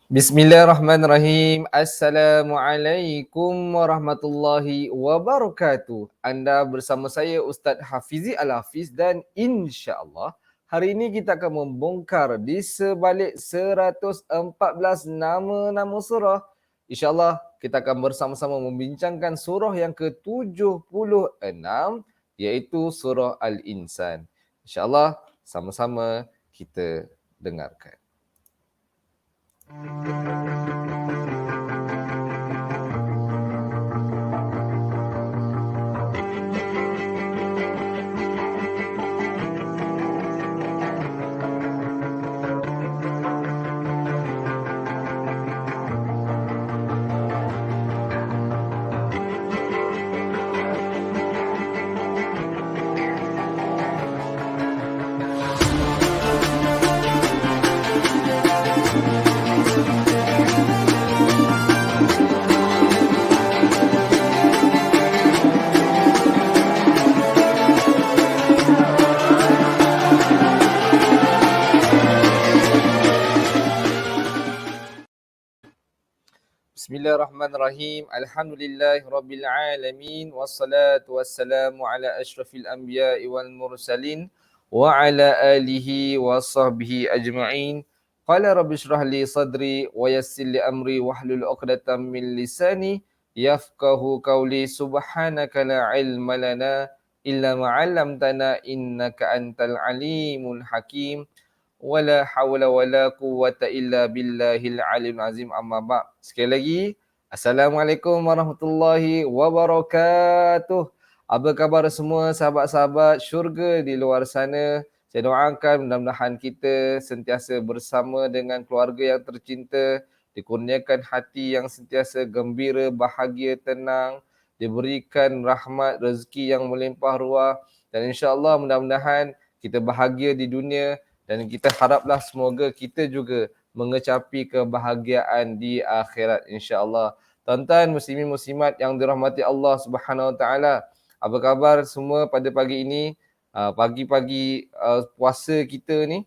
Bismillahirrahmanirrahim. Assalamualaikum warahmatullahi wabarakatuh. Anda bersama saya Ustaz Hafizi Al-Hafiz dan insya-Allah hari ini kita akan membongkar di sebalik 114 nama-nama surah. Insya-Allah kita akan bersama-sama membincangkan surah yang ke-76 iaitu surah Al-Insan. Insya-Allah sama-sama kita dengarkan. Bismillahirrahmanirrahim. Alhamdulillahirabbil alamin wassalatu wassalamu ala asyrafil anbiya'i wal mursalin wa ala alihi wa sahbihi ajma'in. Qala rabbi shrah li sadri wa yassir li amri wahlul 'uqdatam min lisani yafqahu qawli. Subhanaka la ilma lana illa ma 'allamtana innaka antal alimul hakim. Wala hawla wala quwwata illa billahil aliyil azim, amma ba'. Sekali lagi, Assalamualaikum warahmatullahi wabarakatuh. Apa khabar semua sahabat-sahabat syurga di luar sana? Saya doakan mudah-mudahan kita sentiasa bersama dengan keluarga yang tercinta, dikurniakan hati yang sentiasa gembira, bahagia, tenang, diberikan rahmat, rezeki yang melimpah ruah, dan insya-Allah mudah-mudahan kita bahagia di dunia. Dan kita haraplah semoga kita juga mengecapi kebahagiaan di akhirat insya-Allah. Tuan-tuan muslimin muslimat yang dirahmati Allah Subhanahu Wa Taala, apa khabar semua pada pagi ini? Pagi-pagi puasa kita ni.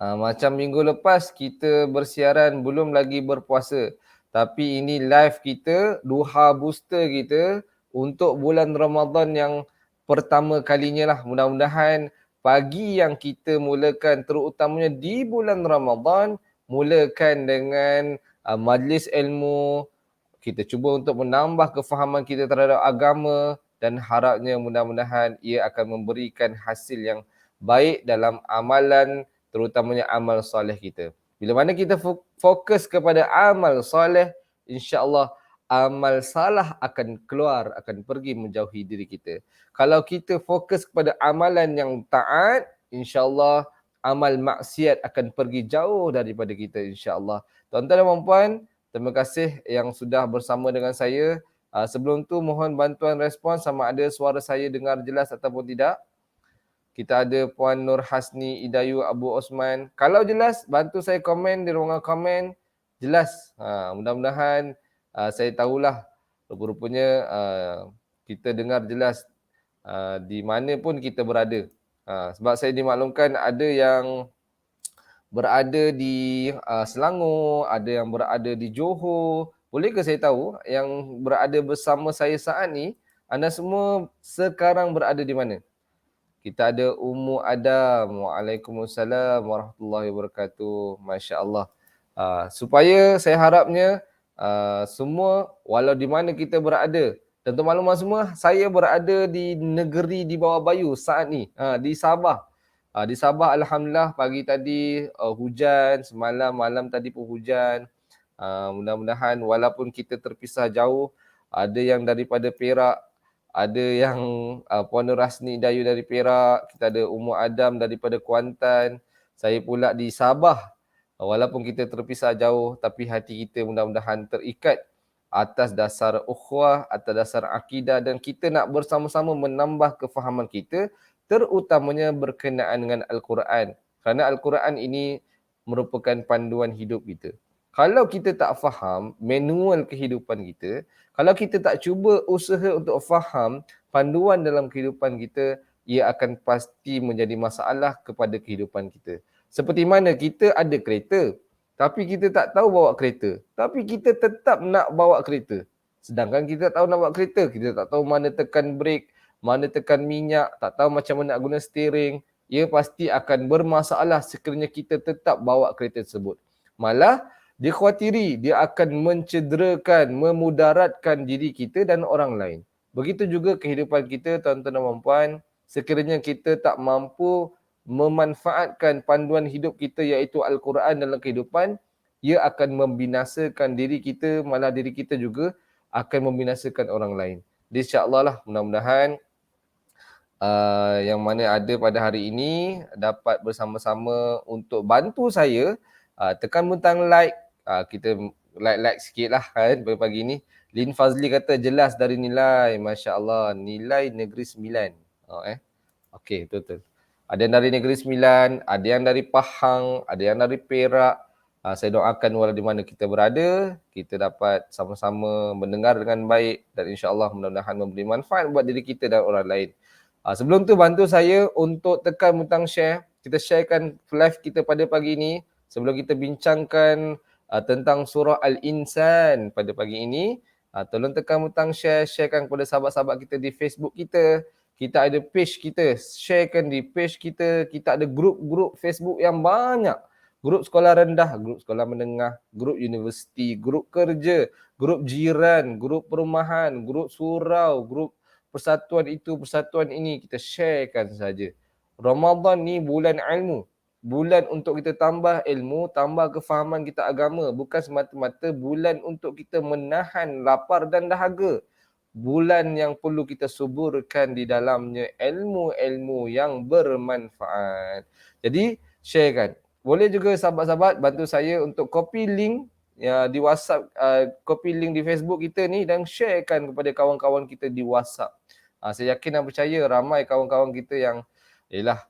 Macam minggu lepas kita bersiaran belum lagi berpuasa. Tapi ini live kita, duha booster kita untuk bulan Ramadan yang pertama kalinya lah. Mudah-mudahan pagi yang kita mulakan terutamanya di bulan Ramadan, mulakan dengan majlis ilmu. Kita cuba untuk menambah kefahaman kita terhadap agama dan harapnya mudah-mudahan ia akan memberikan hasil yang baik dalam amalan, terutamanya amal soleh kita. Bila mana kita fokus kepada amal soleh, insya-Allah amal salah akan keluar, akan pergi menjauhi diri kita. Kalau kita fokus kepada amalan yang taat, insya-Allah amal maksiat akan pergi jauh daripada kita insya-Allah. Tuan-tuan dan puan-puan, terima kasih yang sudah bersama dengan saya. Sebelum tu mohon bantuan respon sama ada suara saya dengar jelas ataupun tidak. Kita ada Puan Nur Hasni Idayu Abu Osman. Kalau jelas, bantu saya komen di ruangan komen. Jelas. Mudah-mudahan saya tahulah. Rupa-rupanya kita dengar jelas di mana pun kita berada. Sebab saya dimaklumkan ada yang berada di Selangor, ada yang berada di Johor. Bolehkah saya tahu yang berada bersama saya saat ni, anda semua sekarang berada di mana? Kita ada Ummu Adam. Waalaikumsalam warahmatullahi wabarakatuh. Masya Allah. Supaya saya harapnya semua walau di mana kita berada. Dan untuk maklumat semua, saya berada di negeri di bawah bayu saat ni. Di Sabah. Di Sabah alhamdulillah pagi tadi hujan, semalam malam tadi pun hujan. Mudah-mudahan walaupun kita terpisah jauh, ada yang daripada Perak, ada yang Puan Nur Hasni Dayu dari Perak, kita ada Ummu Adam daripada Kuantan, saya pula di Sabah. Walaupun kita terpisah jauh, tapi hati kita mudah-mudahan terikat atas dasar ukhuwah, atas dasar akidah, dan kita nak bersama-sama menambah kefahaman kita, terutamanya berkenaan dengan Al-Quran. Kerana Al-Quran ini merupakan panduan hidup kita. Kalau kita tak faham manual kehidupan kita, kalau kita tak cuba usaha untuk faham panduan dalam kehidupan kita, ia akan pasti menjadi masalah kepada kehidupan kita. Seperti mana kita ada kereta, Tapi kita tak tahu bawa kereta. Tapi kita tetap nak bawa kereta. Sedangkan kita tahu nak bawa kereta, kita tak tahu mana tekan brake, mana tekan minyak, tak tahu macam mana nak guna steering. Ia pasti akan bermasalah sekiranya kita tetap bawa kereta tersebut. Malah dikhawatiri dia akan mencederakan, memudaratkan diri kita dan orang lain. Begitu juga kehidupan kita, tuan-tuan dan puan-puan, sekiranya kita tak mampu memanfaatkan panduan hidup kita iaitu Al-Quran dalam kehidupan, ia akan membinasakan diri kita, malah diri kita juga akan membinasakan orang lain. Jadi insya-Allah lah, mudah-mudahan yang mana ada pada hari ini dapat bersama-sama untuk bantu saya tekan butang like. Kita like sikit lah kan pada pagi ni. Lin Fazli kata jelas dari nilai, Masya-Allah, nilai Negeri Sembilan. Okey, betul-betul. Ada yang dari Negeri Sembilan, ada yang dari Pahang, ada yang dari Perak. Saya doakan walau di mana kita berada, kita dapat sama-sama mendengar dengan baik dan insya-Allah mudah-mudahan memberi manfaat buat diri kita dan orang lain. Sebelum tu bantu saya untuk tekan butang share. Kita sharekan live kita pada pagi ini sebelum kita bincangkan tentang surah Al-Insan pada pagi ini. Tolong tekan butang share, sharekan kepada sahabat-sahabat kita di Facebook kita. Kita ada page kita, sharekan di page kita. Kita ada grup-grup Facebook yang banyak. Grup sekolah rendah, grup sekolah menengah, grup universiti, grup kerja, grup jiran, grup perumahan, grup surau, grup persatuan itu, persatuan ini. Kita sharekan saja. Ramadan ni bulan ilmu. Bulan untuk kita tambah ilmu, tambah kefahaman kita agama. Bukan semata-mata bulan untuk kita menahan lapar dan dahaga. Bulan yang perlu kita suburkan di dalamnya ilmu-ilmu yang bermanfaat. Jadi, sharekan. Boleh juga sahabat-sahabat bantu saya untuk copy link di WhatsApp, copy link di Facebook kita ni dan sharekan kepada kawan-kawan kita di WhatsApp. Saya yakin dan percaya ramai kawan-kawan kita yang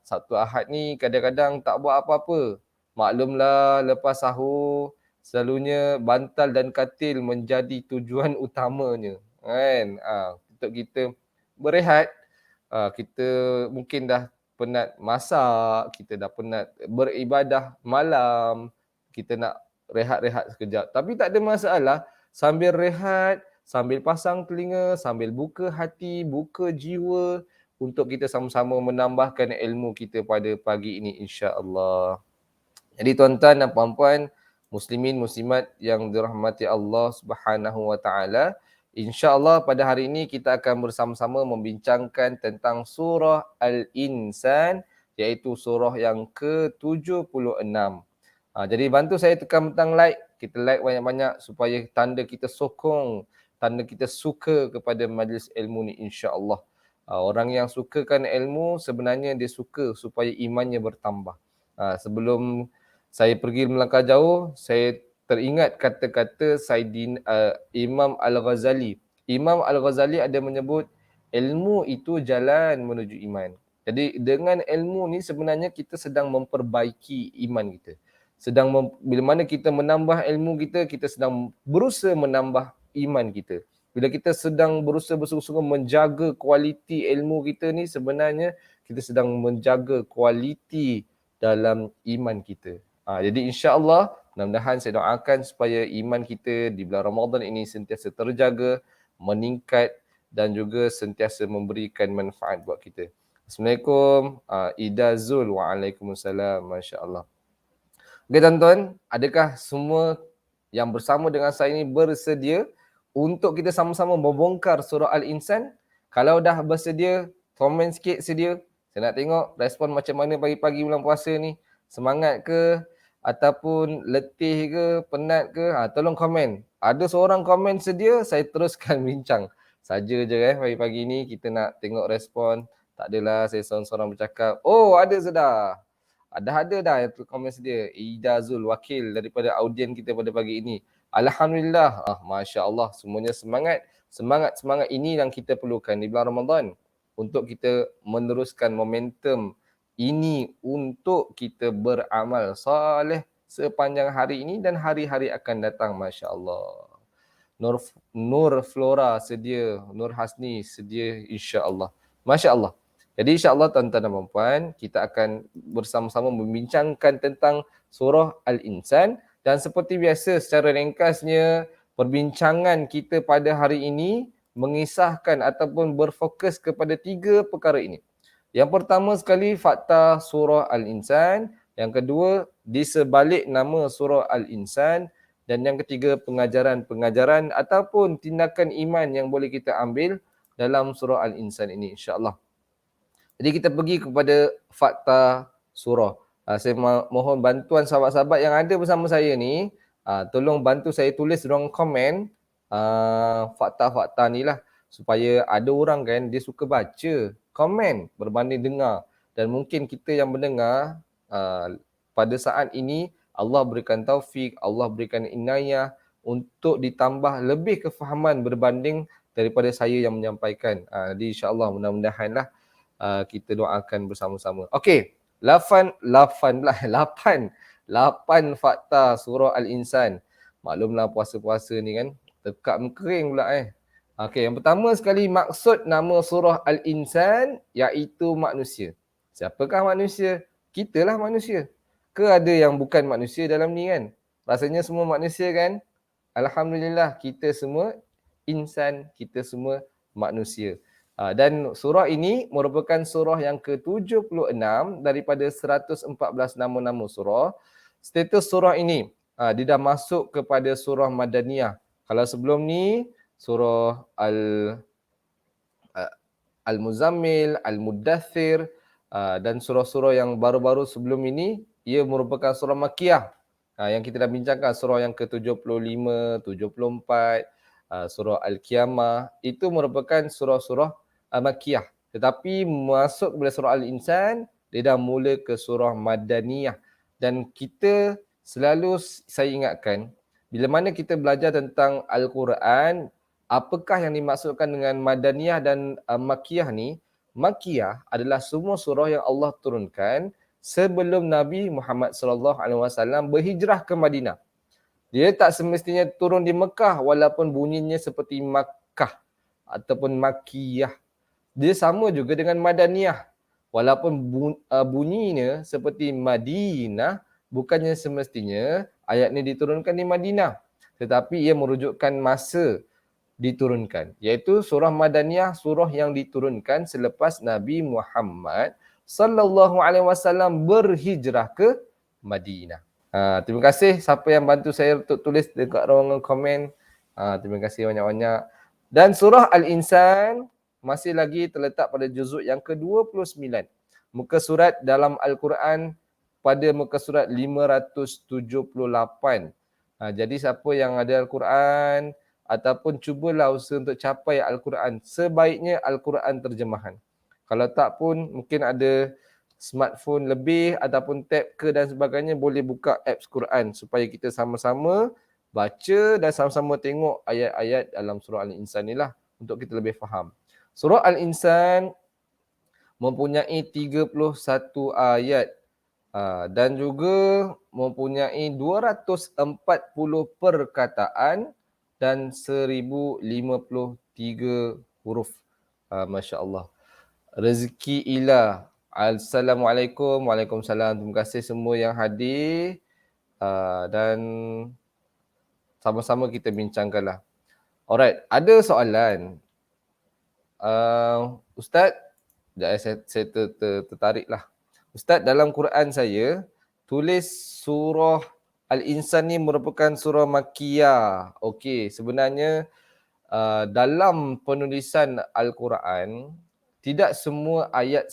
Sabtu Ahad ni kadang-kadang tak buat apa-apa. Maklumlah lepas sahur selalunya bantal dan katil menjadi tujuan utamanya. Kan? Untuk kita berehat, kita mungkin dah penat masak, kita dah penat beribadah malam, kita nak rehat-rehat sekejap. Tapi tak ada masalah, sambil rehat, sambil pasang telinga, sambil buka hati, buka jiwa untuk kita sama-sama menambahkan ilmu kita pada pagi ini insya-Allah. Jadi tuan-tuan dan puan-puan, muslimin muslimat yang dirahmati Allah Subhanahu wa taala, insya-Allah pada hari ini kita akan bersama-sama membincangkan tentang surah Al-Insan, iaitu surah yang ke-76. Jadi bantu saya tekan butang like, kita like banyak-banyak supaya tanda kita sokong, tanda kita suka kepada majlis ilmu ni insya-Allah. Orang yang sukakan ilmu sebenarnya dia suka supaya imannya bertambah. Sebelum saya pergi melangkah jauh, saya teringat kata-kata Imam Al-Ghazali. Imam Al-Ghazali ada menyebut ilmu itu jalan menuju iman. Jadi dengan ilmu ni sebenarnya kita sedang memperbaiki iman kita. Bila mana kita menambah ilmu kita, kita sedang berusaha menambah iman kita. Bila kita sedang berusaha bersungguh-sungguh menjaga kualiti ilmu kita ni, sebenarnya kita sedang menjaga kualiti dalam iman kita. Jadi insya-Allah mudah-mudahan saya doakan supaya iman kita di bulan Ramadan ini sentiasa terjaga, meningkat dan juga sentiasa memberikan manfaat buat kita. Assalamualaikum. Ida Zul. Waalaikumsalam. Masya-Allah. Okey tuan-tuan, adakah semua yang bersama dengan saya ini bersedia untuk kita sama-sama membongkar surah Al-Insan? Kalau dah bersedia, komen sikit sedia. Saya nak tengok respon macam mana pagi-pagi bulan puasa ni. Semangat ke? Ataupun letih ke? Penat ke? Tolong komen. Ada seorang komen sedia, saya teruskan bincang. Saja je pagi-pagi ni kita nak tengok respon. Tak adalah saya seorang-seorang bercakap. Oh, ada sudah. Ada dah yang komen sedia. Ida Zul, wakil daripada audien kita pada pagi ini. Alhamdulillah. Masya Allah. Semuanya semangat. Semangat ini yang kita perlukan di bulan Ramadan. Untuk kita meneruskan momentum ini untuk kita beramal soleh sepanjang hari ini dan hari-hari akan datang. Masya Allah. Nur Flora sedia. Nur Hasni sedia insya Allah. Masya Allah. Jadi insya-Allah tuan-tuan dan puan-puan, kita akan bersama-sama membincangkan tentang surah Al-Insan Dan seperti biasa secara ringkasnya, perbincangan kita pada hari ini mengisahkan ataupun berfokus kepada 3 perkara ini. Yang pertama sekali fakta surah Al-Insan, yang kedua di sebalik nama surah Al-Insan, dan yang ketiga pengajaran-pengajaran ataupun tindakan iman yang boleh kita ambil dalam surah Al-Insan ini, insya-Allah. Jadi kita pergi kepada fakta surah. Saya mohon bantuan sahabat-sahabat yang ada bersama saya ni, tolong bantu saya tulis ruang komen fakta-fakta ni lah, supaya ada orang kan dia suka baca komen berbanding dengar, dan mungkin kita yang mendengar pada saat ini Allah berikan taufik, Allah berikan inayah untuk ditambah lebih kefahaman berbanding daripada saya yang menyampaikan. Jadi insya-Allah mudah-mudahanlah kita doakan bersama-sama. Okey, 8 fakta surah Al-Insan. Maklumlah puasa-puasa ni kan, tekak mengkering pula Okey, yang pertama sekali maksud nama surah Al-Insan iaitu manusia. Siapakah manusia? Kitalah manusia. Ke ada yang bukan manusia dalam ni kan? Rasanya semua manusia kan? Alhamdulillah kita semua insan, kita semua manusia. Dan surah ini merupakan surah yang ke-76 daripada 114 nama-nama surah. Status surah ini, dia dah masuk kepada surah Madaniyah. Kalau sebelum ni, surah Al-Muzammil, Al-Muddathir, dan surah-surah yang baru-baru sebelum ini, ia merupakan surah Makkiyah. Yang kita dah bincangkan, surah yang ke-75, 74, surah Al-Qiyamah, itu merupakan surah-surah Makkiyah. Tetapi masuk kepada surah Al-Insan, dia dah mula ke surah Madaniyah. Dan kita selalu, saya ingatkan, bila mana kita belajar tentang Al-Quran, apakah yang dimaksudkan dengan Madaniyah dan Makkiyah ni? Makkiyah adalah semua surah yang Allah turunkan sebelum Nabi Muhammad SAW berhijrah ke Madinah. Dia tak semestinya turun di Mekah walaupun bunyinya seperti Makkah ataupun Makkiyah. Dia sama juga dengan Madaniyah. Walaupun bunyinya seperti Madinah, bukannya semestinya ayat ini diturunkan di Madinah. Tetapi ia merujukkan masa diturunkan. Iaitu surah Madaniyah, surah yang diturunkan selepas Nabi Muhammad sallallahu alaihi wasallam berhijrah ke Madinah. Terima kasih siapa yang bantu saya untuk tulis dekat ruangan komen. Terima kasih banyak-banyak. Dan surah Al-Insan masih lagi terletak pada juzuk yang ke-29. Muka surat dalam Al-Quran pada muka surat 578. Jadi siapa yang ada Al-Quran ataupun cubalah usaha untuk capai Al-Quran, sebaiknya Al-Quran terjemahan. Kalau tak pun mungkin ada smartphone lebih ataupun tab ke dan sebagainya, boleh buka apps Quran supaya kita sama-sama baca dan sama-sama tengok ayat-ayat dalam surah Al-Insan ni lah untuk kita lebih faham. Surah Al-Insan mempunyai 31 ayat dan juga mempunyai 240 perkataan dan 1053 huruf. Masya Allah. Rezeki ilah. Assalamualaikum. Waalaikumsalam. Terima kasih semua yang hadir dan sama-sama kita bincangkanlah. Alright, ada soalan. Ustaz, saya tertarik lah. Ustaz, dalam Quran saya tulis surah Al-Insan ni merupakan surah Makkiyah. Okey, sebenarnya dalam penulisan Al-Quran, tidak semua ayat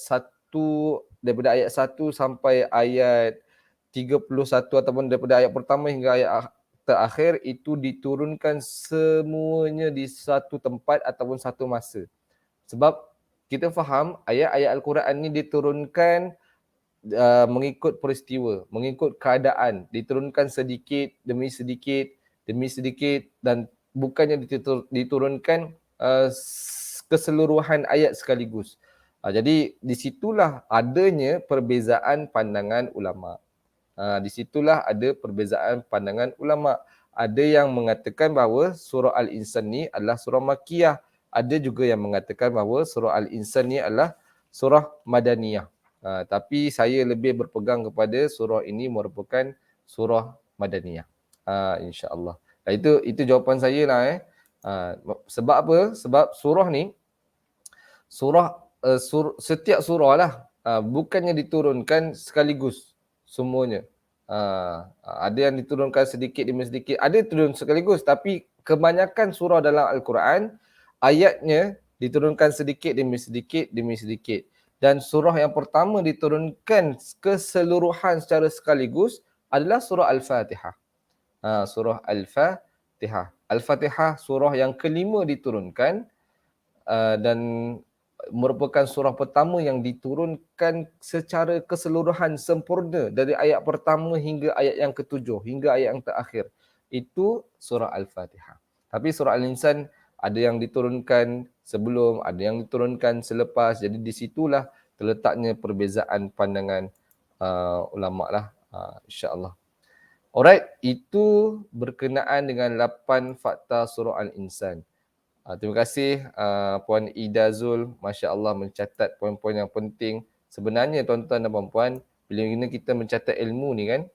daripada ayat 1 sampai ayat 31 ataupun daripada ayat pertama hingga ayat terakhir itu diturunkan semuanya di satu tempat ataupun satu masa. Sebab kita faham ayat-ayat Al-Quran ni diturunkan mengikut peristiwa, mengikut keadaan, diturunkan sedikit demi sedikit dan bukannya diturunkan keseluruhan ayat sekaligus. Jadi di situlah adanya perbezaan pandangan ulama. Di situlah ada perbezaan pandangan ulama. Ada yang mengatakan bahawa surah Al-Insan ni adalah surah Makkiyah. Ada juga yang mengatakan bahawa surah Al-Insan ni adalah surah Madaniyah. Tapi saya lebih berpegang kepada surah ini merupakan surah Madaniyah. InsyaAllah. Itu jawapan saya lah Sebab apa? Sebab surah ni, setiap surah lah bukannya diturunkan sekaligus semuanya. Ada yang diturunkan sedikit demi sedikit, ada turun sekaligus, tapi kebanyakan surah dalam Al-Quran ayatnya diturunkan sedikit demi sedikit demi sedikit. Dan surah yang pertama diturunkan keseluruhan secara sekaligus adalah surah Al-Fatihah. Surah Al-Fatihah. Al-Fatihah surah yang kelima diturunkan dan merupakan surah pertama yang diturunkan secara keseluruhan sempurna dari ayat pertama hingga ayat yang ketujuh, hingga ayat yang terakhir. Itu surah Al-Fatihah. Tapi surah Al-Insan ada yang diturunkan sebelum, ada yang diturunkan selepas. Jadi di situlah terletaknya perbezaan pandangan ulama lah, insya-Allah. Alright, itu berkenaan dengan 8 fakta surah Al-Insan. Terima kasih Puan Ida Zul, Masya Allah mencatat poin-poin yang penting. Sebenarnya tuan-tuan dan puan-puan, bila kita mencatat ilmu ni kan,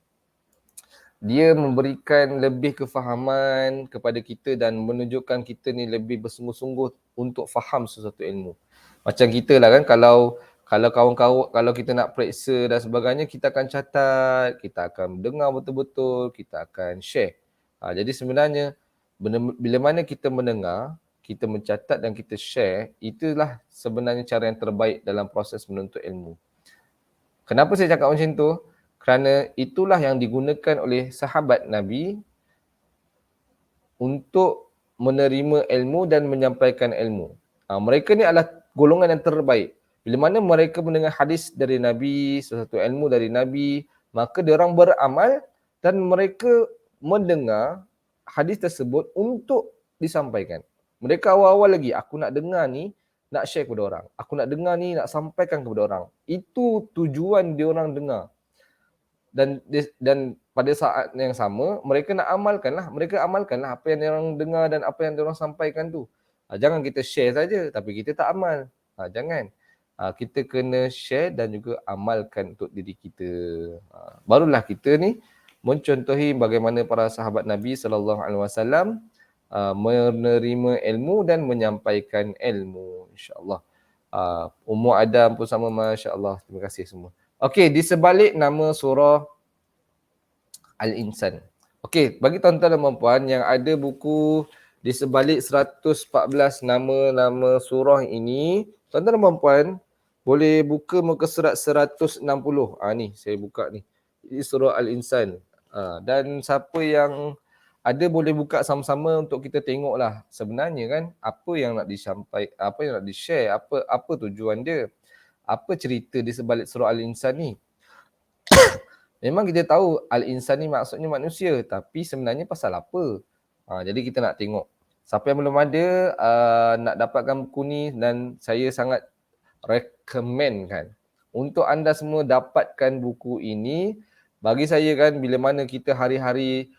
dia memberikan lebih kefahaman kepada kita dan menunjukkan kita ni lebih bersungguh-sungguh untuk faham sesuatu ilmu. Macam kita lah kan, kalau kawan-kawan, kalau kita nak periksa dan sebagainya, kita akan catat, kita akan dengar betul-betul, kita akan share. Jadi sebenarnya, bila mana kita mendengar, kita mencatat dan kita share, itulah sebenarnya cara yang terbaik dalam proses menuntut ilmu. Kenapa saya cakap macam tu? Kerana itulah yang digunakan oleh sahabat Nabi untuk menerima ilmu dan menyampaikan ilmu. Mereka ni adalah golongan yang terbaik. Bila mana mereka mendengar hadis dari Nabi, sesuatu ilmu dari Nabi, maka diorang beramal dan mereka mendengar hadis tersebut untuk disampaikan. Mereka awal-awal lagi, aku nak dengar ni, nak share kepada orang. Aku nak dengar ni, nak sampaikan kepada orang. Itu tujuan diorang dengar. Dan pada saat yang sama, mereka nak amalkanlah. Mereka amalkanlah apa yang diorang dengar dan apa yang diorang sampaikan tu. Jangan kita share saja, tapi kita tak amal. Jangan. Kita kena share dan juga amalkan untuk diri kita. Barulah kita ni mencontohi bagaimana para sahabat Nabi SAW menerima ilmu dan menyampaikan ilmu, insya-Allah. Ummu Adam pun sama, masya-Allah. Terima kasih semua. Okey, di sebalik nama surah Al-Insan. Okey, bagi tuan-tuan dan puan yang ada buku di sebalik 114 nama-nama surah ini, tuan-tuan dan puan boleh buka muka surat 160. Ni saya buka ni. Ini surah Al-Insan. Dan siapa yang ada boleh buka sama-sama untuk kita tengoklah sebenarnya kan apa yang nak disampaikan, apa yang nak di-share, apa tujuan dia. Apa cerita di sebalik surah Al-Insan ni? Memang kita tahu Al-Insan ni maksudnya manusia, tapi sebenarnya pasal apa? Jadi kita nak tengok. Siapa yang belum ada nak dapatkan buku ni, dan saya sangat recommendkan untuk anda semua dapatkan buku ini. Bagi saya kan, bila mana kita hari-hari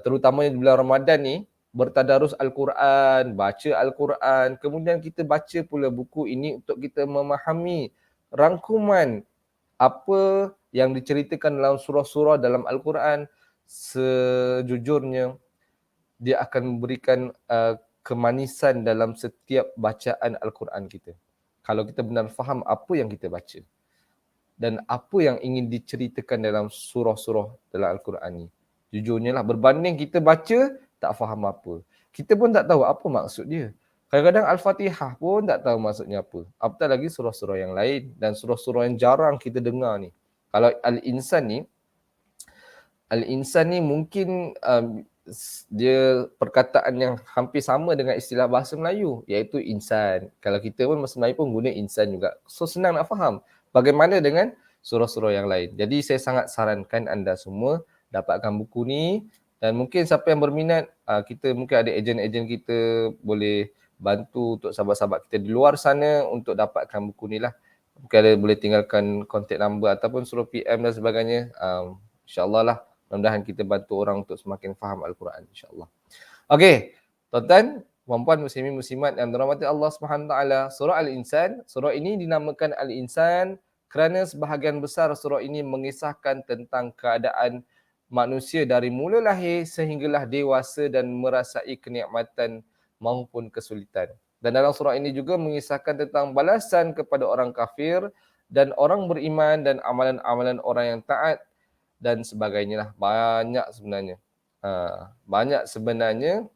terutamanya di bulan Ramadan ni bertadarus Al-Quran, baca Al-Quran, kemudian kita baca pula buku ini untuk kita memahami rangkuman apa yang diceritakan dalam surah-surah dalam Al-Quran. Sejujurnya dia akan memberikan kemanisan dalam setiap bacaan Al-Quran kita. Kalau kita benar faham apa yang kita baca dan apa yang ingin diceritakan dalam surah-surah dalam Al-Quran ni. Jujurnya lah, berbanding kita baca tak faham apa. Kita pun tak tahu apa maksud dia. Kadang-kadang Al-Fatihah pun tak tahu maksudnya apa. Apatah lagi surah-surah yang lain dan surah-surah yang jarang kita dengar ni. Kalau Al-Insan ni mungkin dia perkataan yang hampir sama dengan istilah bahasa Melayu, iaitu insan. Kalau kita pun bahasa Melayu pun guna insan juga. So senang nak faham. Bagaimana dengan surah-surah yang lain? Jadi saya sangat sarankan anda semua dapatkan buku ni, dan mungkin siapa yang berminat, kita mungkin ada ejen-ejen kita boleh bantu untuk sahabat-sahabat kita di luar sana untuk dapatkan buku ni lah. Mungkin ada boleh tinggalkan contact number ataupun suruh PM dan sebagainya. InsyaAllah lah, mudah-mudahan kita bantu orang untuk semakin faham Al-Quran, insyaAllah. Okey, tuan-tuan, puan-puan, muslimin, muslimat yang dirahmati Allah Subhanahu Taala, surah Al-Insan. Surah ini dinamakan Al-Insan kerana sebahagian besar surah ini mengisahkan tentang keadaan manusia dari mula lahir sehinggalah dewasa dan merasai kenikmatan maupun kesulitan. Dan dalam surah ini juga mengisahkan tentang balasan kepada orang kafir dan orang beriman dan amalan-amalan orang yang taat dan sebagainya lah. Banyak sebenarnya. Banyak sebenarnya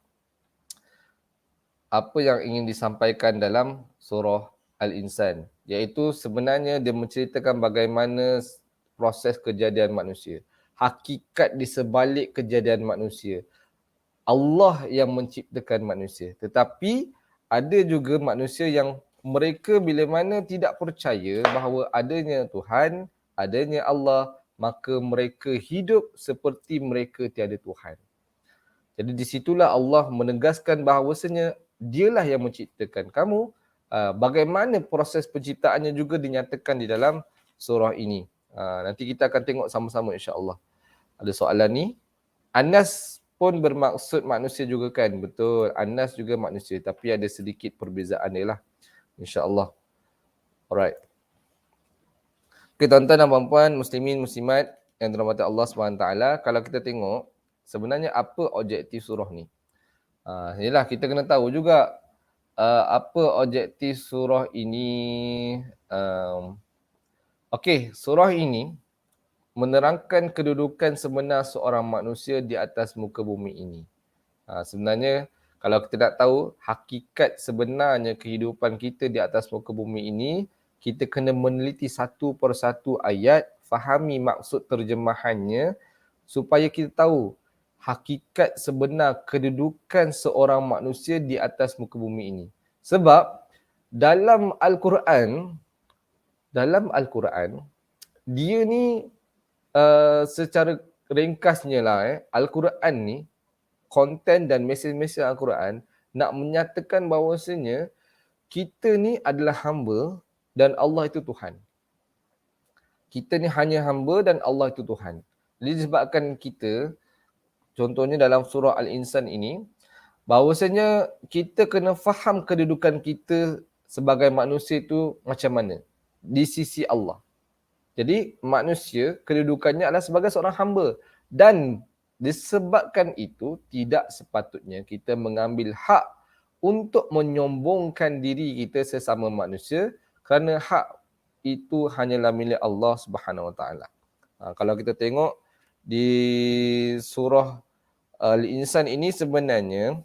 apa yang ingin disampaikan dalam surah Al-Insan, iaitu sebenarnya dia menceritakan bagaimana proses kejadian manusia, hakikat di sebalik kejadian manusia. Allah yang menciptakan manusia, tetapi ada juga manusia yang mereka bila mana tidak percaya bahawa adanya Tuhan, adanya Allah, maka mereka hidup seperti mereka tiada Tuhan. Jadi di situlah Allah menegaskan bahawasanya dialah yang menciptakan kamu. Bagaimana proses penciptaannya juga dinyatakan di dalam surah ini. Nanti kita akan tengok sama-sama insya-Allah. Ada soalan ni. Anas pun bermaksud manusia juga kan? Betul. Anas juga manusia tapi ada sedikit perbezaan dia lah. Insya-Allah. Alright. Okay, tuan-tuan dan puan-puan, muslimin, muslimat yang dirahmati Allah SWT, kalau kita tengok sebenarnya apa objektif surah ni? Yalah, kita kena tahu juga apa objektif surah ini. Okey, surah ini menerangkan kedudukan sebenar seorang manusia di atas muka bumi ini. Sebenarnya kalau kita nak tahu hakikat sebenarnya kehidupan kita di atas muka bumi ini, kita kena meneliti satu persatu ayat, fahami maksud terjemahannya supaya kita tahu hakikat sebenar kedudukan seorang manusia di atas muka bumi ini. Sebab dalam Al-Quran, dia ni secara ringkasnya lah, Al-Quran ni, konten dan mesej-mesej Al-Quran nak menyatakan bahawasanya kita ni adalah hamba dan Allah itu Tuhan. Kita ni hanya hamba dan Allah itu Tuhan. Jadi disebabkan kita, contohnya dalam surah Al-Insan ini, bahawasanya kita kena faham kedudukan kita sebagai manusia itu macam mana di sisi Allah. Jadi manusia kedudukannya adalah sebagai seorang hamba dan disebabkan itu tidak sepatutnya kita mengambil hak untuk menyombongkan diri kita sesama manusia kerana hak itu hanyalah milik Allah Subhanahu Wa Taala. Kalau kita tengok di surah Al-Insan ini sebenarnya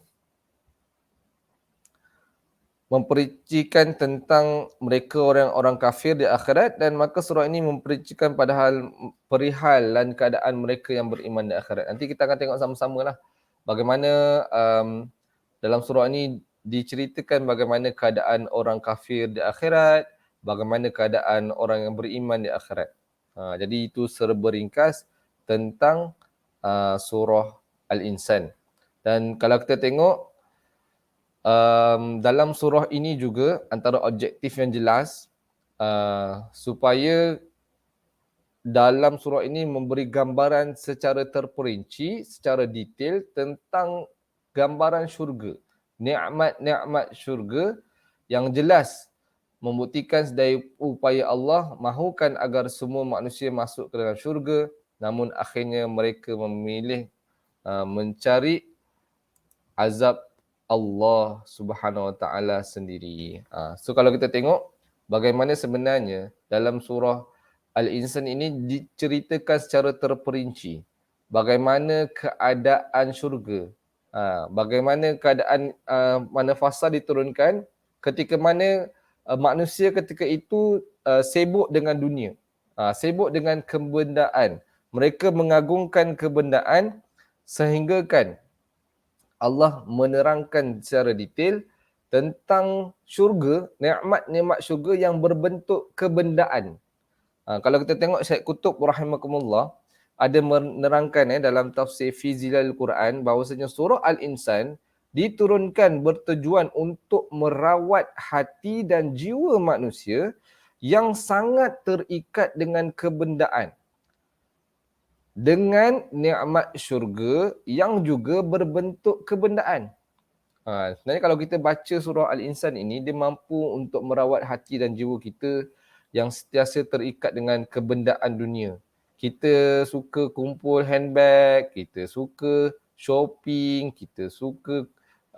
memperincikan tentang mereka orang-orang kafir di akhirat, dan maka surah ini memperincikan perihal dan keadaan mereka yang beriman di akhirat. Nanti kita akan tengok sama-sama lah bagaimana dalam surah ini diceritakan bagaimana keadaan orang kafir di akhirat, bagaimana keadaan orang yang beriman di akhirat. Jadi itu serba ringkas tentang surah Al-Insan. Dan kalau kita tengok dalam surah ini juga antara objektif yang jelas supaya dalam surah ini memberi gambaran secara terperinci, secara detail tentang gambaran syurga, nikmat-nikmat syurga yang jelas membuktikan sedaya upaya Allah mahukan agar semua manusia masuk ke dalam syurga, namun akhirnya mereka memilih mencari azab Allah Subhanahu Wa Taala sendiri. So kalau kita tengok bagaimana sebenarnya dalam surah Al-Insan ini diceritakan secara terperinci bagaimana keadaan syurga. Bagaimana keadaan mana fasa diturunkan ketika mana manusia ketika itu sibuk dengan dunia. Sibuk dengan kebendaan. Mereka mengagungkan kebendaan sehingga kan Allah menerangkan secara detail tentang syurga, nikmat-nikmat syurga yang berbentuk kebendaan. Kalau kita tengok Syekh Qutb rahimakumullah ada menerangkan dalam tafsir fi Zilalil Quran bahawasanya surah Al-Insan diturunkan bertujuan untuk merawat hati dan jiwa manusia yang sangat terikat dengan kebendaan, dengan nikmat syurga yang juga berbentuk kebendaan. Sebenarnya kalau kita baca surah Al-Insan ini, dia mampu untuk merawat hati dan jiwa kita yang sentiasa terikat dengan kebendaan dunia. Kita suka kumpul handbag, kita suka shopping, kita suka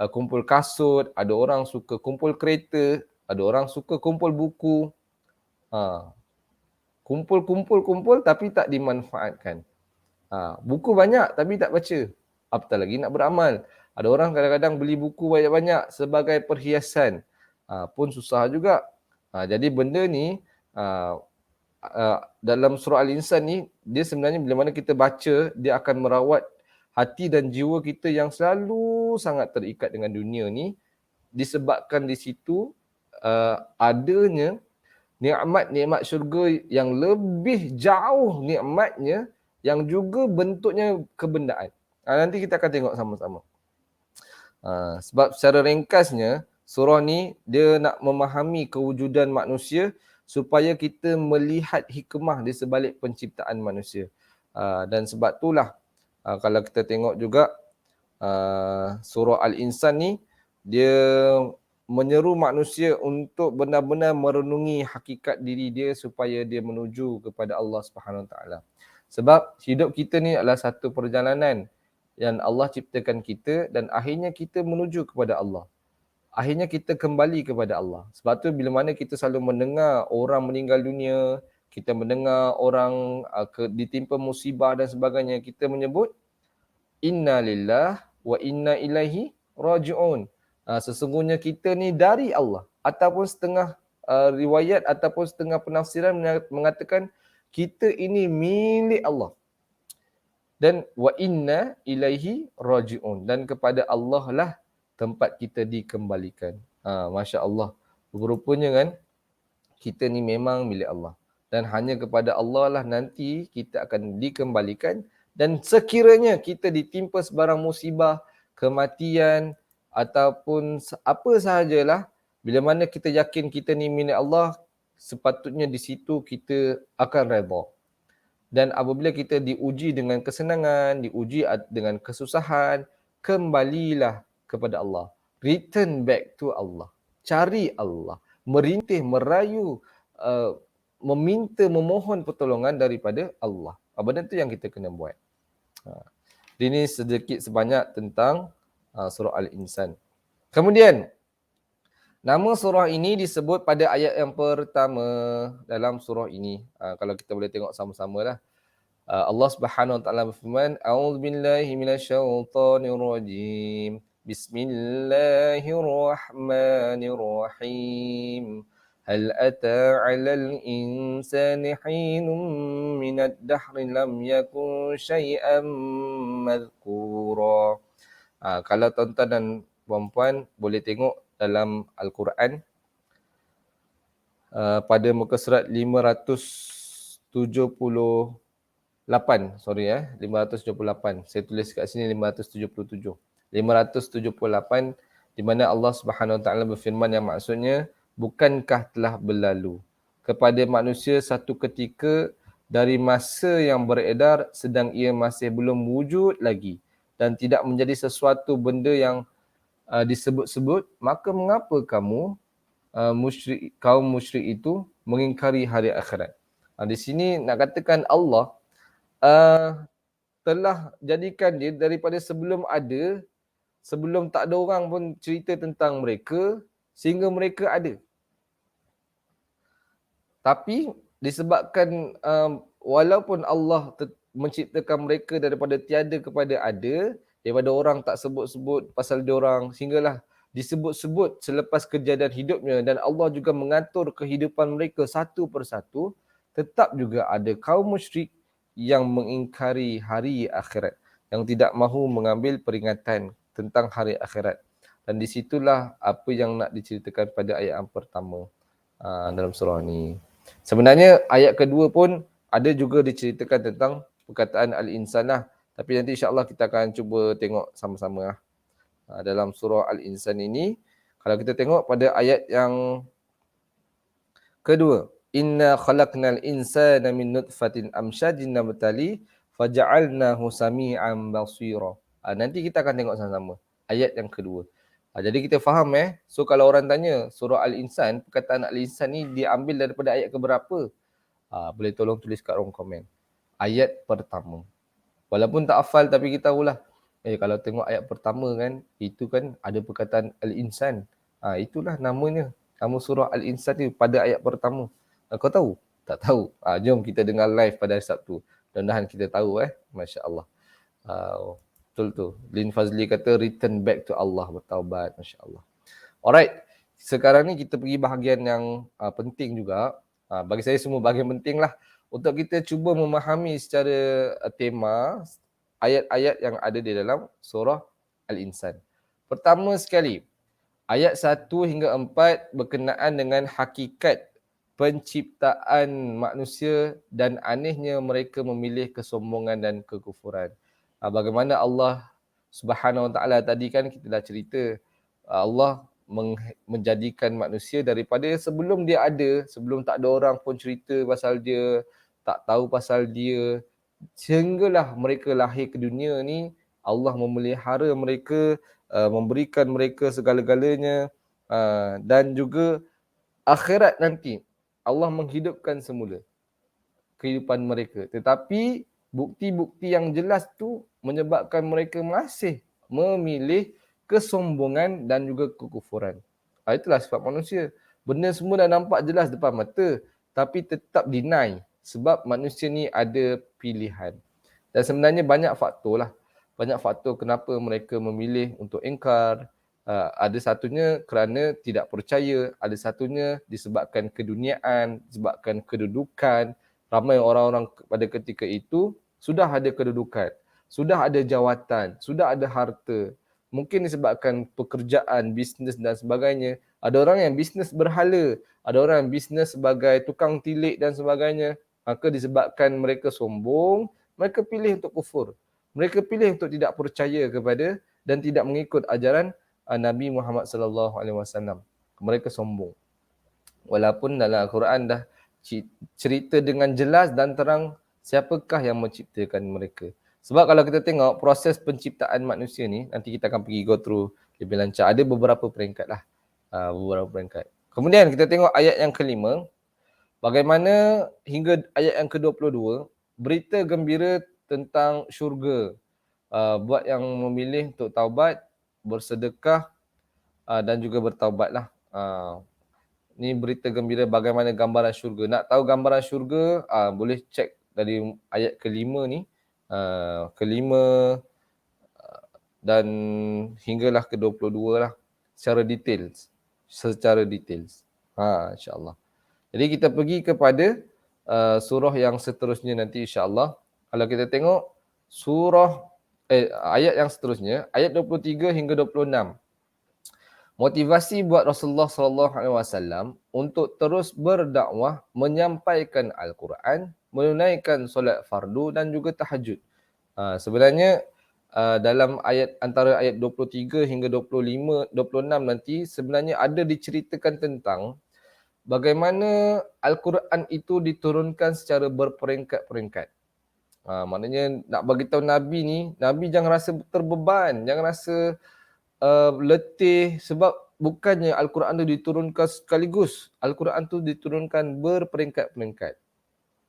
kumpul kasut, ada orang suka kumpul kereta, ada orang suka kumpul buku. Kumpul tapi tak dimanfaatkan. Buku banyak tapi tak baca. Apatah lagi nak beramal. Ada orang kadang-kadang beli buku banyak-banyak sebagai perhiasan. Pun susah juga. Jadi benda ni dalam surah Al-Insan ni, dia sebenarnya bila mana kita baca, dia akan merawat hati dan jiwa kita yang selalu sangat terikat dengan dunia ni, disebabkan di situ adanya nikmat-nikmat syurga yang lebih jauh nikmatnya, yang juga bentuknya kebendaan. Nanti kita akan tengok sama-sama. Sebab secara ringkasnya, surah ni dia nak memahami kewujudan manusia supaya kita melihat hikmah di sebalik penciptaan manusia. Dan sebab itulah kalau kita tengok juga surah Al-Insan ni, dia menyeru manusia untuk benar-benar merenungi hakikat diri dia supaya dia menuju kepada Allah Subhanahu Wa Taala. Sebab hidup kita ni adalah satu perjalanan yang Allah ciptakan kita dan akhirnya kita menuju kepada Allah. Akhirnya kita kembali kepada Allah. Sebab tu bila mana kita selalu mendengar orang meninggal dunia, kita mendengar orang ditimpa musibah dan sebagainya, kita menyebut inna lillah wa inna ilaihi raji'un. Sesungguhnya kita ni dari Allah. Ataupun setengah riwayat ataupun setengah penafsiran mengatakan kita ini milik Allah. Dan wa inna ilaihi raji'un. Dan kepada Allah lah tempat kita dikembalikan. Masya Allah. Rupanya kan, kita ni memang milik Allah. Dan hanya kepada Allah lah nanti kita akan dikembalikan. Dan sekiranya kita ditimpa sebarang musibah, kematian, ataupun apa sahajalah, bila mana kita yakin kita ni milik Allah, sepatutnya di situ kita akan redha. Dan apabila kita diuji dengan kesenangan, diuji dengan kesusahan, kembalilah kepada Allah. Return back to Allah. Cari Allah. Merintih, merayu, meminta, memohon pertolongan daripada Allah. Benda itu yang kita kena buat. Ini sedikit sebanyak tentang surah Al-Insan. Kemudian, nama surah ini disebut pada ayat yang pertama dalam surah ini. Kalau kita boleh tengok sama-sama lah. Allah Subhanahu Wa Taala berfirman, A'udzubillahi minasyaitonirrajim. Bismillahirrahmanirrahim. Hal ata 'alal insani hinun minad dahri lam yakun syai'an madhkura. Kalau tuan-tuan dan puan-puan boleh tengok dalam Al-Quran pada muka surat 578, 578. Saya tulis kat sini 577. 578 di mana Allah Subhanahu Wa Taala berfirman yang maksudnya, bukankah telah berlalu kepada manusia satu ketika dari masa yang beredar sedang ia masih belum wujud lagi dan tidak menjadi sesuatu benda yang disebut-sebut, maka mengapa kamu kaum musyrik itu mengingkari hari akhirat. Di sini nak katakan Allah telah jadikan dia daripada sebelum ada, sebelum tak ada orang pun cerita tentang mereka, sehingga mereka ada. Tapi disebabkan walaupun Allah menciptakan mereka daripada tiada kepada ada, daripada orang tak sebut-sebut pasal dia orang, sehinggalah disebut-sebut selepas kejadian hidupnya, dan Allah juga mengatur kehidupan mereka satu persatu, tetap juga ada kaum musyrik yang mengingkari hari akhirat, yang tidak mahu mengambil peringatan tentang hari akhirat. Dan di situlah apa yang nak diceritakan pada ayat yang pertama dalam surah ni. Sebenarnya ayat kedua pun ada juga diceritakan tentang perkataan Al-Insan lah. Tapi nanti insyaAllah kita akan cuba tengok sama-sama lah. Dalam surah Al-Insan ini, kalau kita tengok pada ayat yang kedua, Inna khalaqnal insana min nutfatin amsyajin nabtali faja'alnahu sami'an basira. Nanti kita akan tengok sama-sama ayat yang kedua. Jadi kita faham so kalau orang tanya surah Al-Insan, perkataan Al-Insan ni diambil daripada ayat keberapa? Boleh tolong tulis kat ruang komen. ayat pertama. Walaupun tak hafal tapi kita tahulah. Kalau tengok ayat pertama kan, itu kan ada perkataan Al-Insan. Itulah namanya. Nama surah Al-Insan ni pada ayat pertama. Kau tahu? Tak tahu. Jom kita dengar live pada hari Sabtu. Mudah-mudahan kita tahu Masya Allah. Betul tu. Lin Fazli kata return back to Allah, bertaubat. Masya Allah. Alright. Sekarang ni kita pergi bahagian yang penting juga. Bagi saya semua bahagian penting lah. Untuk kita cuba memahami secara tema ayat-ayat yang ada di dalam surah Al-Insan. Pertama sekali, ayat 1 hingga 4 berkenaan dengan hakikat penciptaan manusia dan anehnya mereka memilih kesombongan dan kekufuran. Bagaimana Allah Subhanahu Wa Taala tadi kan kita dah cerita, Allah menjadikan manusia daripada sebelum dia ada, sebelum tak ada orang pun cerita pasal dia, tak tahu pasal dia, sehinggalah mereka lahir ke dunia ni, Allah memelihara mereka, memberikan mereka segala-galanya, dan juga akhirat nanti Allah menghidupkan semula kehidupan mereka. Tetapi bukti-bukti yang jelas tu menyebabkan mereka masih memilih kesombongan dan juga kekufuran. Itulah sifat manusia. Benda semua dah nampak jelas depan mata, tapi tetap deny sebab manusia ni ada pilihan. Dan sebenarnya banyak faktor lah. Banyak faktor kenapa mereka memilih untuk ingkar. Ada satunya kerana tidak percaya, ada satunya disebabkan keduniaan, disebabkan kedudukan. Ramai orang-orang pada ketika itu sudah ada kedudukan, sudah ada jawatan, sudah ada harta. Mungkin disebabkan pekerjaan, bisnes dan sebagainya. Ada orang yang bisnes berhala, ada orang yang bisnes sebagai tukang tilik dan sebagainya. Maka disebabkan mereka sombong, mereka pilih untuk kufur. Mereka pilih untuk tidak percaya kepada dan tidak mengikut ajaran Nabi Muhammad sallallahu alaihi wasallam. Mereka sombong. Walaupun dalam Al-Quran dah cerita dengan jelas dan terang siapakah yang menciptakan mereka. Sebab kalau kita tengok proses penciptaan manusia ni, nanti kita akan pergi go through lebih lancar. Ada beberapa peringkat lah. Beberapa peringkat. Kemudian kita tengok ayat yang kelima. Bagaimana hingga ayat yang ke-22, berita gembira tentang syurga. Buat yang memilih untuk taubat, bersedekah dan juga bertaubatlah. Ni berita gembira bagaimana gambaran syurga. Nak tahu gambaran syurga, boleh cek dari ayat kelima ni. Kelima dan hinggalah ke-22 lah. Secara details. InsyaAllah. Jadi kita pergi kepada surah yang seterusnya nanti insyaAllah. Kalau kita tengok ayat yang seterusnya, ayat 23 hingga 26. Motivasi buat Rasulullah SAW untuk terus berdakwah, menyampaikan Al-Quran, menunaikan solat fardu dan juga tahajud. Sebenarnya dalam ayat antara ayat 23 hingga 25, 26 nanti sebenarnya ada diceritakan tentang bagaimana Al-Quran itu diturunkan secara berperingkat-peringkat. Maknanya nak bagi tahu Nabi ni, Nabi jangan rasa terbeban, jangan rasa letih sebab bukannya Al-Quran itu diturunkan sekaligus. Al-Quran itu diturunkan berperingkat-peringkat.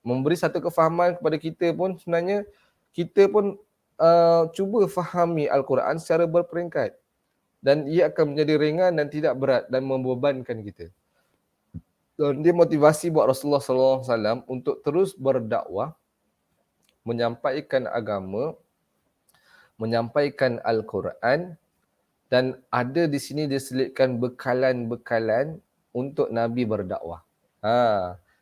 Memberi satu kefahaman kepada kita pun sebenarnya kita pun cuba fahami Al-Quran secara berperingkat. Dan ia akan menjadi ringan dan tidak berat dan membebankan kita. Dan dia motivasi buat Rasulullah SAW untuk terus berdakwah, menyampaikan agama, menyampaikan Al-Quran. Dan ada di sini diselitkan bekalan-bekalan untuk Nabi berdakwah.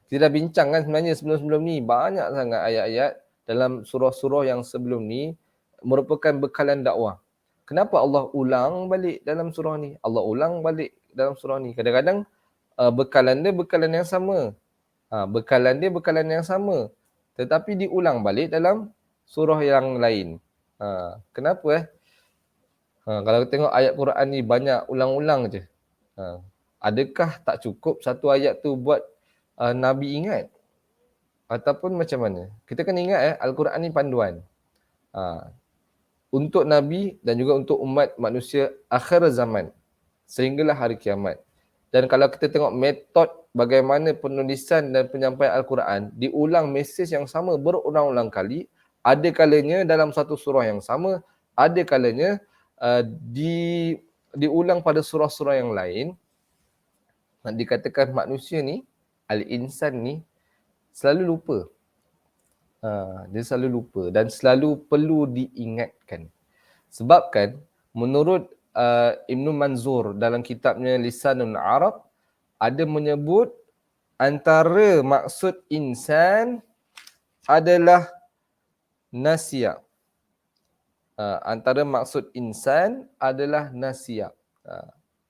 Kita dah bincang kan sebenarnya sebelum-sebelum ni. Banyak sangat ayat-ayat dalam surah-surah yang sebelum ni merupakan bekalan dakwah. Kenapa Allah ulang balik dalam surah ni? Allah ulang balik dalam surah ni. Kadang-kadang bekalan dia bekalan yang sama. Bekalan dia bekalan yang sama. Tetapi diulang balik dalam surah yang lain. Kenapa kalau tengok ayat Quran ni banyak ulang-ulang je. Adakah tak cukup satu ayat tu buat Nabi ingat? Ataupun macam mana? Kita kena ingat Al-Quran ni panduan. Untuk Nabi dan juga untuk umat manusia akhir zaman. Sehinggalah hari kiamat. Dan kalau kita tengok metod bagaimana penulisan dan penyampaian Al-Quran, diulang mesej yang sama berulang-ulang kali, ada kalanya dalam satu surah yang sama, ada kalanya diulang pada surah-surah yang lain. Dikatakan manusia ni, al-insan ni selalu lupa. Dia selalu lupa dan selalu perlu diingatkan. Sebab kan menurut Ibn Manzur dalam kitabnya Lisanul Arab ada menyebut antara maksud insan adalah nasiya. Antara maksud insan adalah nasiya.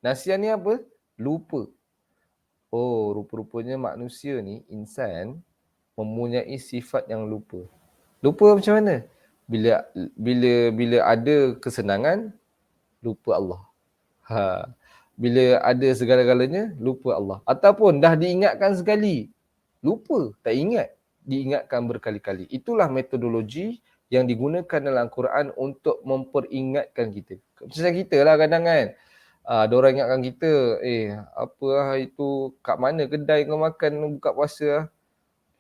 Nasiya ni apa? Lupa. Oh, rupa-rupanya manusia ni, insan, mempunyai sifat yang lupa. Lupa macam mana? Bila ada kesenangan, lupa Allah. Bila ada segala-galanya, lupa Allah. Ataupun dah diingatkan sekali, lupa, tak ingat. Diingatkan berkali-kali. Itulah metodologi yang digunakan dalam Quran untuk memperingatkan kita. Macam kita lah kadang kan. Ada orang ingatkan kita, apa lah itu, kat mana kedai kau makan buka puasa lah.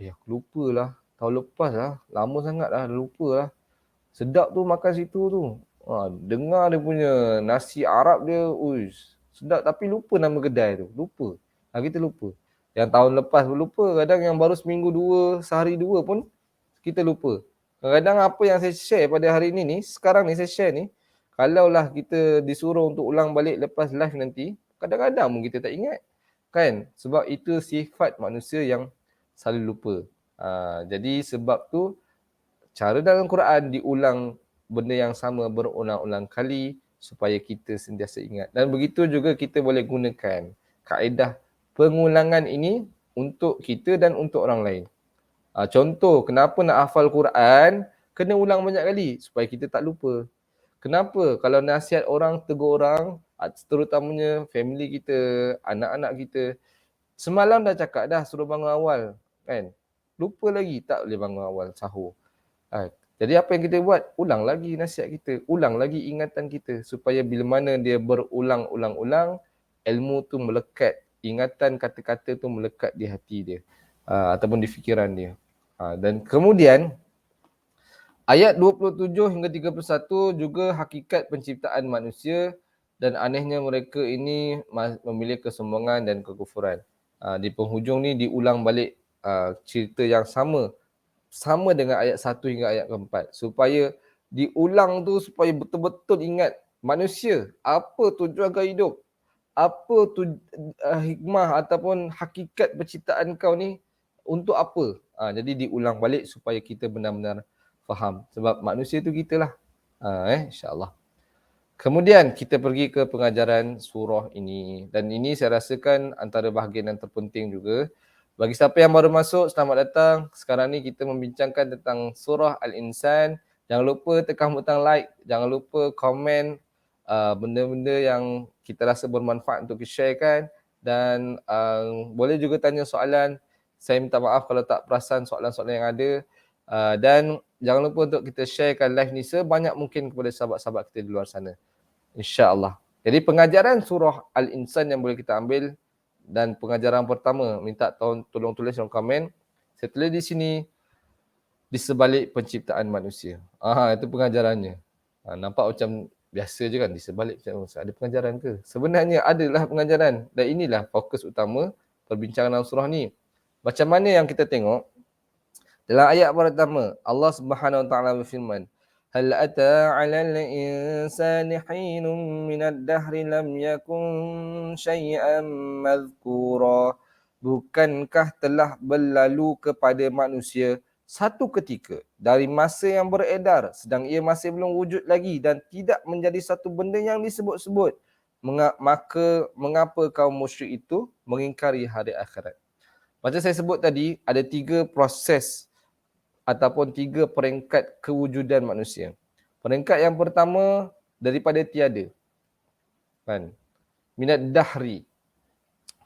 Aku lupa lah. Tahun lepas lah. Lama sangat lah. Lupa lah. Sedap tu makan situ tu. Dengar dia punya nasi Arab dia. Sedap tapi lupa nama kedai tu. Lupa. Kita lupa. Yang tahun lepas pun lupa. Kadang yang baru seminggu dua, sehari dua pun kita lupa. Kadang-kadang apa yang saya share pada hari ni, sekarang ni saya share ni, kalaulah kita disuruh untuk ulang balik lepas live nanti, kadang-kadang pun kita tak ingat. Kan? Sebab itu sifat manusia yang selalu lupa. Jadi sebab tu cara dalam Quran diulang benda yang sama berulang-ulang kali supaya kita sentiasa ingat. Dan begitu juga kita boleh gunakan kaedah pengulangan ini untuk kita dan untuk orang lain. Contoh, kenapa nak hafal Quran, kena ulang banyak kali supaya kita tak lupa. Kenapa? Kalau nasihat orang, tegur orang, terutamanya family kita, anak-anak kita, semalam dah cakap dah suruh bangun awal, kan? Lupa lagi, tak boleh bangun awal sahur. Jadi apa yang kita buat? Ulang lagi nasihat kita, ulang lagi ingatan kita supaya bila mana dia berulang-ulang-ulang, ilmu tu melekat, ingatan kata-kata tu melekat di hati dia ataupun di fikiran dia. Dan kemudian ayat 27 hingga 31 juga hakikat penciptaan manusia dan anehnya mereka ini memilih kesombongan dan kekufuran. Di penghujung ni diulang balik cerita yang sama dengan ayat 1 hingga ayat ke-4 supaya diulang tu supaya betul-betul ingat manusia, apa tujuan kau hidup, apa tu hikmah ataupun hakikat penciptaan kau ni untuk apa. Jadi diulang balik supaya kita benar-benar faham sebab manusia tu kita lah. InsyaAllah. Kemudian kita pergi ke pengajaran surah ini dan ini saya rasakan antara bahagian yang terpenting juga. Bagi siapa yang baru masuk, selamat datang. Sekarang ni kita membincangkan tentang surah Al-Insan. Jangan lupa tekan butang like, jangan lupa komen benda-benda yang kita rasa bermanfaat untuk sharekan dan boleh juga tanya soalan. Saya minta maaf kalau tak perasan soalan-soalan yang ada dan jangan lupa untuk kita sharekan live ni sebanyak mungkin kepada sahabat-sahabat kita di luar sana. InsyaAllah. Jadi pengajaran surah Al-Insan yang boleh kita ambil dan pengajaran pertama, minta tolong tulis dalam komen. Saya tulis di sini, di sebalik penciptaan manusia. Itu pengajarannya. Nampak macam biasa je kan, di sebalik penciptaan manusia. Ada pengajaran ke? Sebenarnya adalah pengajaran. Dan inilah fokus utama perbincangan dalam surah ni. Macam mana yang kita tengok? Dalam ayat pertama, Allah Subhanahu Wa Taala berfirman, Hal ata 'alal insani hinun minad dahri lam yakun syai'an madhkura. Bukankah telah berlalu kepada manusia satu ketika dari masa yang beredar sedang ia masih belum wujud lagi dan tidak menjadi satu benda yang disebut-sebut. Maka mengapa kaum musyrik itu mengingkari hari akhirat? Macam saya sebut tadi, ada 3 proses ataupun 3 peringkat kewujudan manusia. Peringkat yang pertama daripada tiada. Kan? Minat dahri.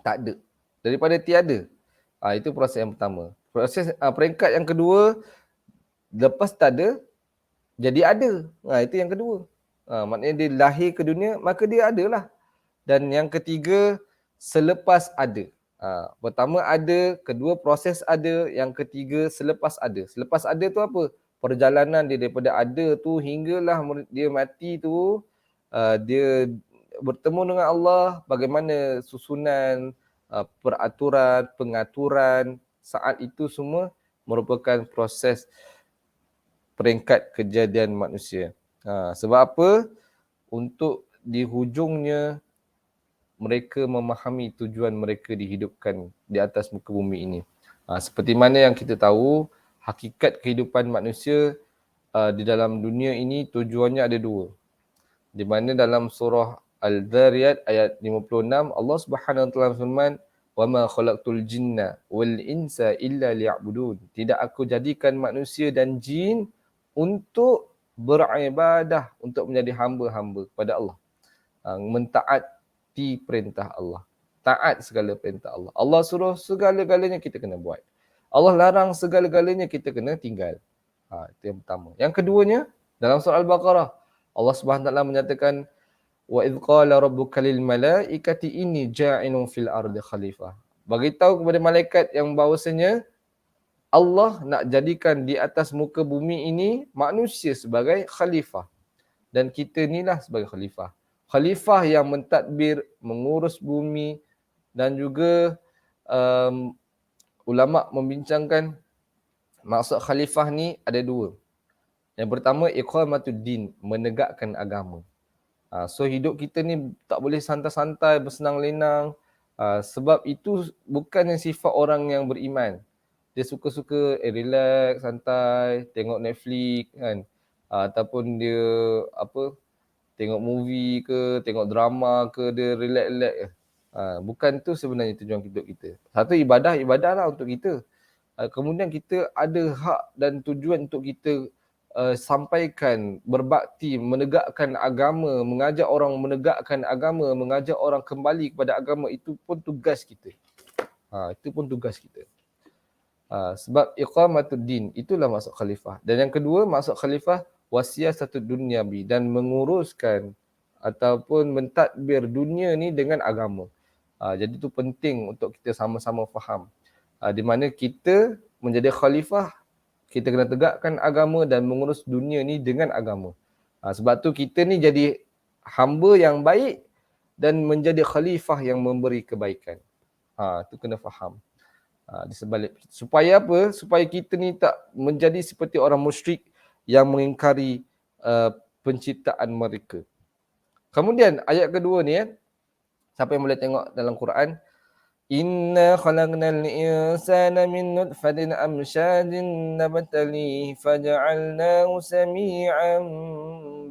Tak ada. Daripada tiada. Itu proses yang pertama. Peringkat yang kedua, lepas tak ada, jadi ada. Itu yang kedua. Maknanya dia lahir ke dunia, maka dia adalah. Dan yang ketiga, selepas ada. Pertama ada, kedua proses ada, yang ketiga selepas ada. Selepas ada tu apa? Perjalanan dia daripada ada tu hinggalah dia mati tu, dia bertemu dengan Allah, bagaimana susunan, peraturan, pengaturan saat itu semua merupakan proses peringkat kejadian manusia. Sebab apa? Untuk di hujungnya mereka memahami tujuan mereka dihidupkan di atas muka bumi ini. Seperti mana yang kita tahu, hakikat kehidupan manusia di dalam dunia ini tujuannya ada dua. Di mana dalam surah Al-Dhariyat ayat 56, Allah Subhanahu Wa Taala firman, "Wa ma khalaqtul jinna wal insa illa liya'budun." Tidak aku jadikan manusia dan jin untuk beribadah, untuk menjadi hamba-hamba kepada Allah. Mentaati perintah Allah. Taat segala perintah Allah. Allah suruh segala-galanya kita kena buat. Allah larang segala-galanya kita kena tinggal. Itu yang pertama. Yang keduanya, dalam surah Al-Baqarah, Allah Subhanahu Wa Taala menyatakan, wa idh qala rabbuka lil malaikati inni ja'ilun fil ardi khalifah. Bagi tahu kepada malaikat yang bahawasanya Allah nak jadikan di atas muka bumi ini manusia sebagai khalifah. Dan kita inilah sebagai khalifah. Khalifah yang mentadbir, mengurus bumi, dan juga ulama membincangkan maksud khalifah ni ada dua. Yang pertama, iqamatuddin, menegakkan agama. So hidup kita ni tak boleh santai-santai, bersenang lenang. Sebab itu bukannya sifat orang yang beriman. Dia suka-suka relax, santai, tengok Netflix kan. Ataupun dia tengok movie ke, tengok drama ke, dia relax-relax je. Bukan tu sebenarnya tujuan hidup kita. Satu, ibadah lah untuk kita. Kemudian kita ada hak dan tujuan untuk kita sampaikan, berbakti, menegakkan agama, mengajak orang menegakkan agama, mengajak orang kembali kepada agama, itu pun tugas kita. Itu pun tugas kita. Sebab iqamatuddin, itulah maksud khalifah. Dan yang kedua, maksud khalifah wasiyasatud dunyabi, dan menguruskan ataupun mentadbir dunia ni dengan agama. Jadi itu penting untuk kita sama-sama faham. Di mana kita menjadi khalifah, kita kena tegakkan agama dan mengurus dunia ni dengan agama. Sebab tu kita ni jadi hamba yang baik dan menjadi khalifah yang memberi kebaikan. Itu kena faham. Di sebalik. Supaya apa? Supaya kita ni tak menjadi seperti orang musyrik yang mengingkari penciptaan mereka. Kemudian ayat kedua ni, siapa yang boleh tengok dalam Quran, inna khalaqnal insana min nutfatin amsyajin nabtalihi faja'alnahu sami'an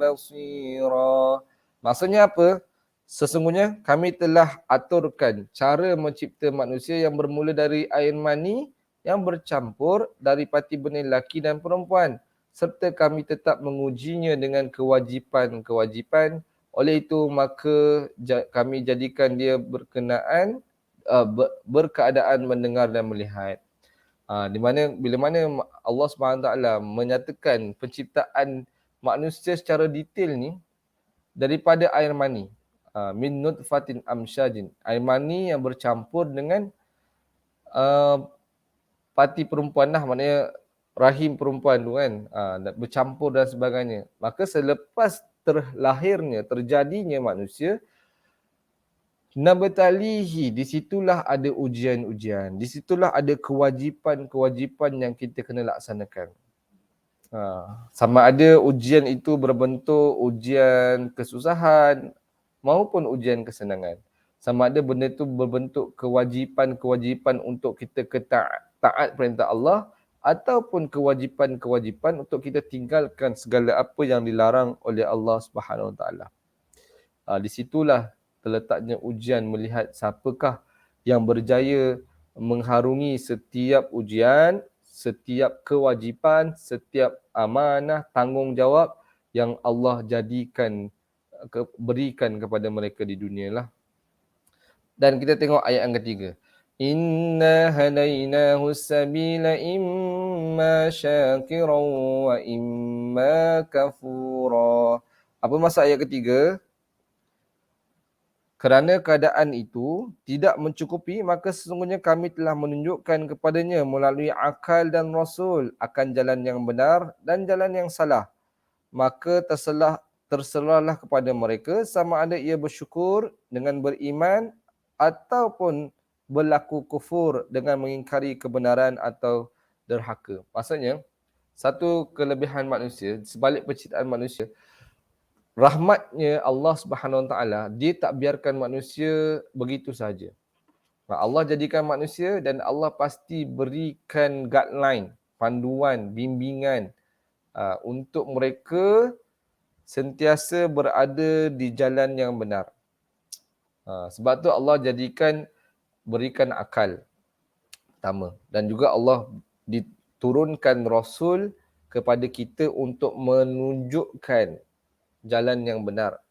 basira. Maksudnya apa? Sesungguhnya kami telah aturkan cara mencipta manusia yang bermula dari air mani yang bercampur dari parti benih lelaki dan perempuan, serta kami tetap mengujinya dengan kewajipan-kewajipan. Oleh itu maka kami jadikan dia berkeadaan mendengar dan melihat. Di mana bila mana Allah SWT menyatakan penciptaan manusia secara detail ni daripada air mani, min nutfatin amsyajin, air mani yang bercampur dengan parti perempuan lah, maknanya rahim perempuan tu kan, bercampur dan sebagainya. Maka selepas terjadinya manusia, nabtalihi, di situlah ada ujian-ujian, di situlah ada kewajipan-kewajipan yang kita kena laksanakan. Sama ada ujian itu berbentuk ujian kesusahan maupun ujian kesenangan. Sama ada benda itu berbentuk kewajipan-kewajipan untuk kita taat perintah Allah, ataupun kewajipan-kewajipan untuk kita tinggalkan segala apa yang dilarang oleh Allah Subhanahu Wa Taala. Di situlah terletaknya ujian, melihat siapakah yang berjaya mengharungi setiap ujian, setiap kewajipan, setiap amanah, tanggungjawab yang Allah berikan kepada mereka di dunia lah. Dan kita tengok ayat yang ketiga. Inna hadainahu sabila imma syakiran wa imma kafura. Apa maksud ayat ketiga? Kerana keadaan itu tidak mencukupi, maka sesungguhnya kami telah menunjukkan kepadanya melalui akal dan rasul akan jalan yang benar dan jalan yang salah. Maka terserahlah kepada mereka sama ada ia bersyukur dengan beriman ataupun berlaku kufur dengan mengingkari kebenaran atau derhaka. Maksudnya, satu kelebihan manusia, sebalik penciptaan manusia, rahmatnya Allah Subhanahu Wa Taala, dia tak biarkan manusia begitu saja. Allah jadikan manusia dan Allah pasti berikan guideline, panduan, bimbingan untuk mereka sentiasa berada di jalan yang benar. Sebab tu Allah berikan akal pertama. Dan juga Allah diturunkan Rasul kepada kita untuk menunjukkan jalan yang benar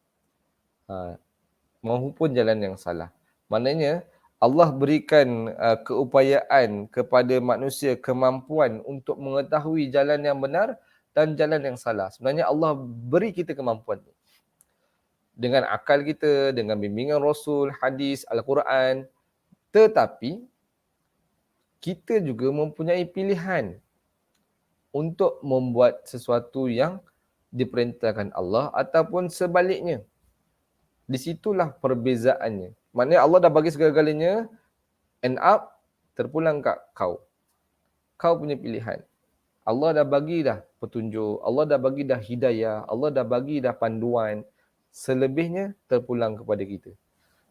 maupun jalan yang salah. Maknanya Allah berikan keupayaan kepada manusia kemampuan untuk mengetahui jalan yang benar dan jalan yang salah. Sebenarnya Allah beri kita kemampuan dengan akal kita, dengan bimbingan Rasul, hadis, Al-Quran. Tetapi kita juga mempunyai pilihan untuk membuat sesuatu yang diperintahkan Allah ataupun sebaliknya. Di situlah perbezaannya. Maknanya Allah dah bagi segala-galanya, end up terpulang kat kau. Kau punya pilihan. Allah dah bagi dah petunjuk, Allah dah bagi dah hidayah, Allah dah bagi dah panduan. Selebihnya terpulang kepada kita.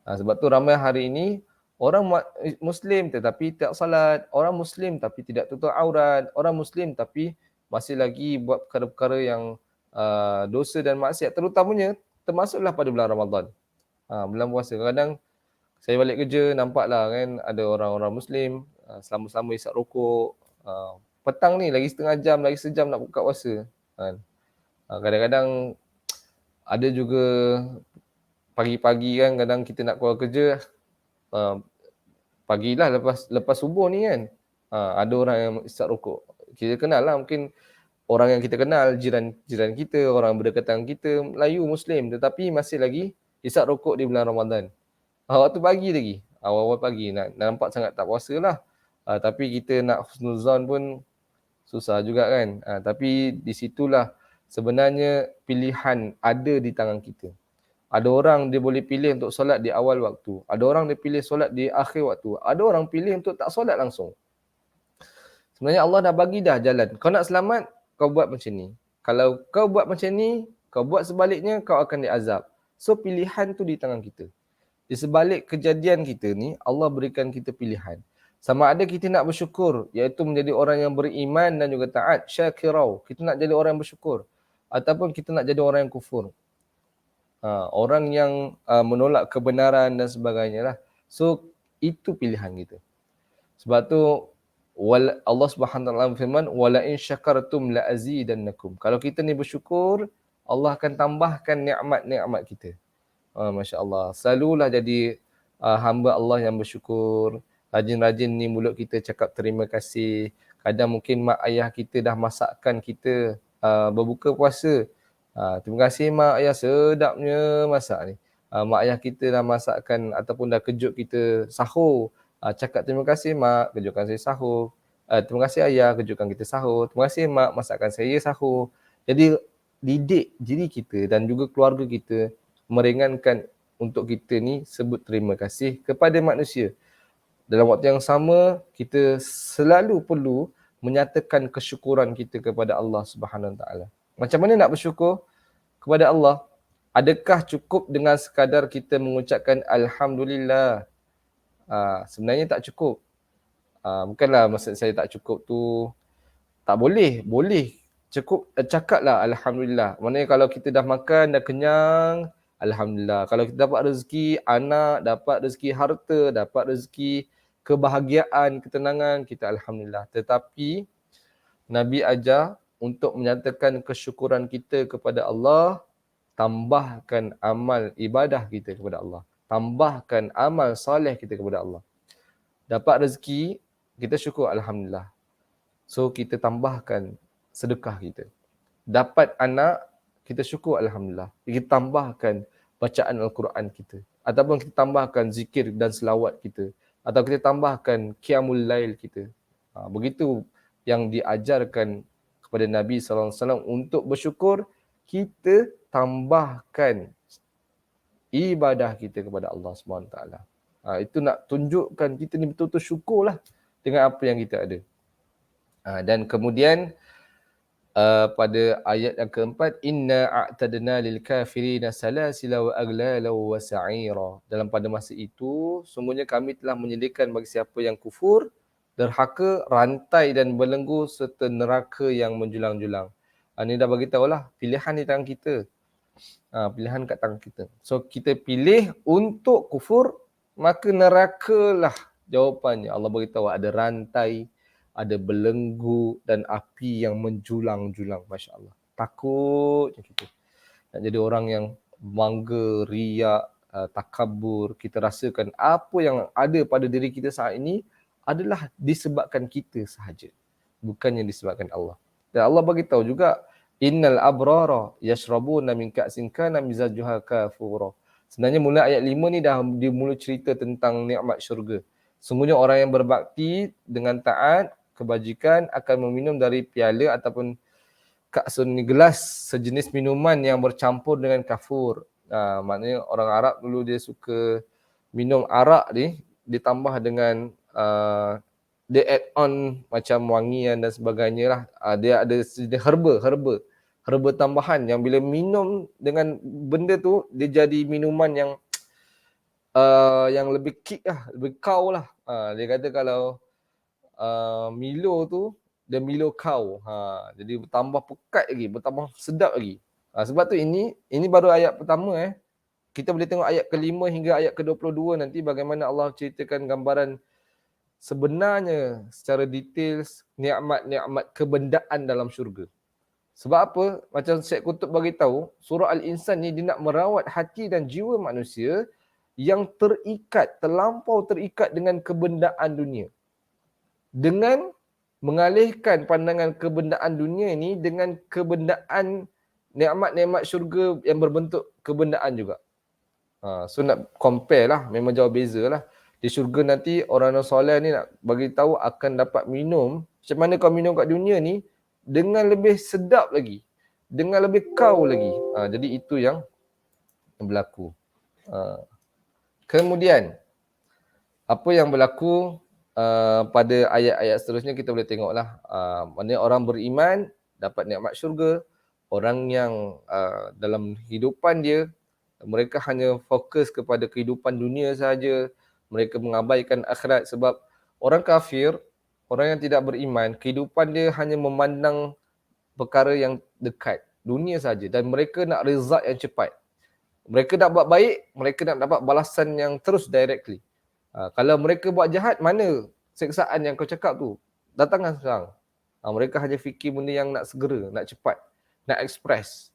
Sebab tu ramai hari ini orang Muslim tetapi tak salat, orang Muslim tapi tidak tutup aurat, orang Muslim tapi masih lagi buat perkara-perkara yang dosa dan maksiat, terutamanya termasuklah pada bulan Ramadan. Bulan puasa. Kadang-kadang saya balik kerja nampaklah kan ada orang-orang Muslim selama-selama isap rokok. Petang ni lagi setengah jam, lagi sejam nak buka puasa. Kadang-kadang ada juga pagi-pagi kan, kadang kita nak keluar kerja, pagilah lepas subuh ni kan, ada orang yang isap rokok. Kita kenal lah, mungkin orang yang kita kenal, jiran kita, orang berdekatan kita, Melayu, Muslim, tetapi masih lagi isap rokok di bulan Ramadan. Waktu pagi lagi, awal-awal pagi, nak nampak sangat tak puasa lah. Tapi kita nak husnuzan pun susah juga kan. Tapi di situlah sebenarnya pilihan ada di tangan kita. Ada orang dia boleh pilih untuk solat di awal waktu. Ada orang dia pilih solat di akhir waktu. Ada orang pilih untuk tak solat langsung. Sebenarnya Allah dah bagi dah jalan. Kau nak selamat, kau buat macam ni. Kalau kau buat macam ni, kau buat sebaliknya, kau akan diazab. So pilihan tu di tangan kita. Di sebalik kejadian kita ni, Allah berikan kita pilihan. Sama ada kita nak bersyukur, iaitu menjadi orang yang beriman dan juga taat, syakirau. Kita nak jadi orang yang bersyukur. Ataupun kita nak jadi orang yang kufur. Orang yang menolak kebenaran dan sebagainya lah. So, itu pilihan kita. Sebab tu, Allah Subhanahu Wa Taala firman, "Wala in syakartum la azidannakum." Kalau kita ni bersyukur, Allah akan tambahkan nikmat-nikmat kita. Masya-Allah. Selalulah jadi hamba Allah yang bersyukur. Rajin-rajin ni mulut kita cakap terima kasih. Kadang mungkin mak ayah kita dah masakkan kita berbuka puasa. Terima kasih mak ayah, sedapnya masak ni. Mak ayah kita dah masakkan ataupun dah kejut kita sahur. Cakap terima kasih mak, kejutkan saya sahur. Terima kasih ayah, kejutkan kita sahur. Terima kasih mak, masakkan saya sahur. Jadi didik diri kita dan juga keluarga kita meringankan untuk kita ni sebut terima kasih kepada manusia. Dalam waktu yang sama, kita selalu perlu menyatakan kesyukuran kita kepada Allah Subhanahu Wa Taala. Macam mana nak bersyukur kepada Allah? Adakah cukup dengan sekadar kita mengucapkan Alhamdulillah? Sebenarnya tak cukup. Bukanlah maksud saya tak cukup tu tak boleh. Boleh. Cukup cakaplah Alhamdulillah. Maknanya kalau kita dah makan, dah kenyang, Alhamdulillah. Kalau kita dapat rezeki anak, dapat rezeki harta, dapat rezeki kebahagiaan, ketenangan, kita Alhamdulillah. Tetapi Nabi ajar untuk menyatakan kesyukuran kita kepada Allah, tambahkan amal ibadah kita kepada Allah. Tambahkan amal soleh kita kepada Allah. Dapat rezeki, kita syukur Alhamdulillah. So kita tambahkan sedekah kita. Dapat anak, kita syukur Alhamdulillah. Kita tambahkan bacaan Al-Quran kita. Ataupun kita tambahkan zikir dan selawat kita. Atau kita tambahkan qiyamul lail kita. Begitu yang diajarkan kepada Nabi SAW untuk bersyukur, kita tambahkan ibadah kita kepada Allah SWT. Itu nak tunjukkan kita ni betul-betul syukurlah dengan apa yang kita ada. Dan kemudian pada ayat yang keempat, inna a'tadna lil kafirina salasila wa aglala wa sa'ira. Dalam pada masa itu, sungguhnya kami telah menyediakan bagi siapa yang kufur, derhaka, rantai dan belenggu serta neraka yang menjulang-julang. Ini dah bagi tahulah, pilihan di tangan kita. Pilihan kat tangan kita. So kita pilih untuk kufur, maka nerakalah jawapannya. Allah beritahu ada rantai, ada belenggu dan api yang menjulang-julang. Masya Allah. Takutnya kita nak jadi orang yang bangga, riak, takabur. Kita rasakan apa yang ada pada diri kita saat ini adalah disebabkan kita sahaja, bukannya disebabkan Allah. Dan Allah bagi tahu juga, innal abrara yashrabuna min ka'sin kana mizajuha kafura. Sebenarnya mula ayat 5 ni dah dimula cerita tentang nikmat syurga. Sungguhnya orang yang berbakti dengan taat, kebajikan akan meminum dari piala ataupun ka'sun, gelas sejenis minuman yang bercampur dengan kafur. Maknanya orang Arab dulu dia suka minum arak ni ditambah dengan dia add on macam wangian dan sebagainya lah. Dia ada sejenis herba tambahan yang bila minum dengan benda tu dia jadi minuman yang lebih kick lah, lebih kau lah. Dia kata kalau Milo tu dia Milo kau. Jadi bertambah pekat lagi, bertambah sedap lagi. Sebab tu ini baru ayat pertama. Kita boleh tengok ayat ke-5 hingga ayat ke-22 nanti bagaimana Allah ceritakan gambaran sebenarnya secara detail nikmat-nikmat kebendaan dalam syurga. Sebab apa? Macam Syekh Qutb bagi tahu, surah Al-Insan ni dia nak merawat hati dan jiwa manusia yang terlampau terikat dengan kebendaan dunia. Dengan mengalihkan pandangan kebendaan dunia ini dengan kebendaan nikmat-nikmat syurga yang berbentuk kebendaan juga. So nak compare lah, memang jauh beza lah. Di syurga nanti orang soleh ni nak bagi tahu akan dapat minum macam mana kau minum kat dunia ni dengan lebih sedap lagi, dengan lebih kau lagi. Jadi itu yang berlaku. Kemudian apa yang berlaku pada ayat-ayat seterusnya kita boleh tengoklah. Maknanya orang beriman dapat nikmat syurga. Orang yang dalam kehidupan dia, mereka hanya fokus kepada kehidupan dunia sahaja. Mereka mengabaikan akhirat sebab orang kafir, orang yang tidak beriman, kehidupan dia hanya memandang perkara yang dekat, dunia sahaja. Dan mereka nak result yang cepat. Mereka nak buat baik, mereka nak dapat balasan yang terus directly. Kalau mereka buat jahat, mana seksaan yang kau cakap tu? Datangkan sekarang. Mereka hanya fikir benda yang nak segera, nak cepat, nak express.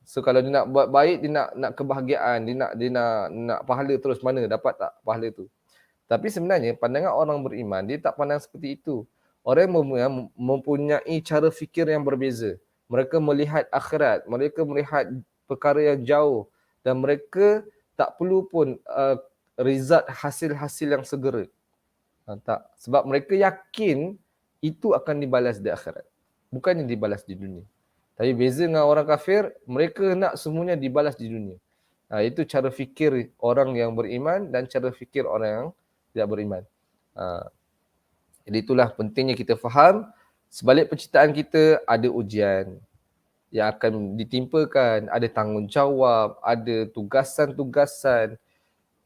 So kalau dia nak buat baik, dia nak kebahagiaan, dia nak pahala terus, mana dapat tak pahala tu. Tapi sebenarnya pandangan orang beriman, dia tak pandang seperti itu. Orang yang mempunyai cara fikir yang berbeza. Mereka melihat akhirat, mereka melihat perkara yang jauh dan mereka tak perlu pun result hasil-hasil yang segera. Tak. Sebab mereka yakin itu akan dibalas di akhirat. Bukannya dibalas di dunia. Tapi beza dengan orang kafir, mereka nak semuanya dibalas di dunia. Itu cara fikir orang yang beriman dan cara fikir orang yang tidak beriman. Jadi itulah pentingnya kita faham, sebalik penciptaan kita ada ujian yang akan ditimpakan, ada tanggungjawab, ada tugasan-tugasan.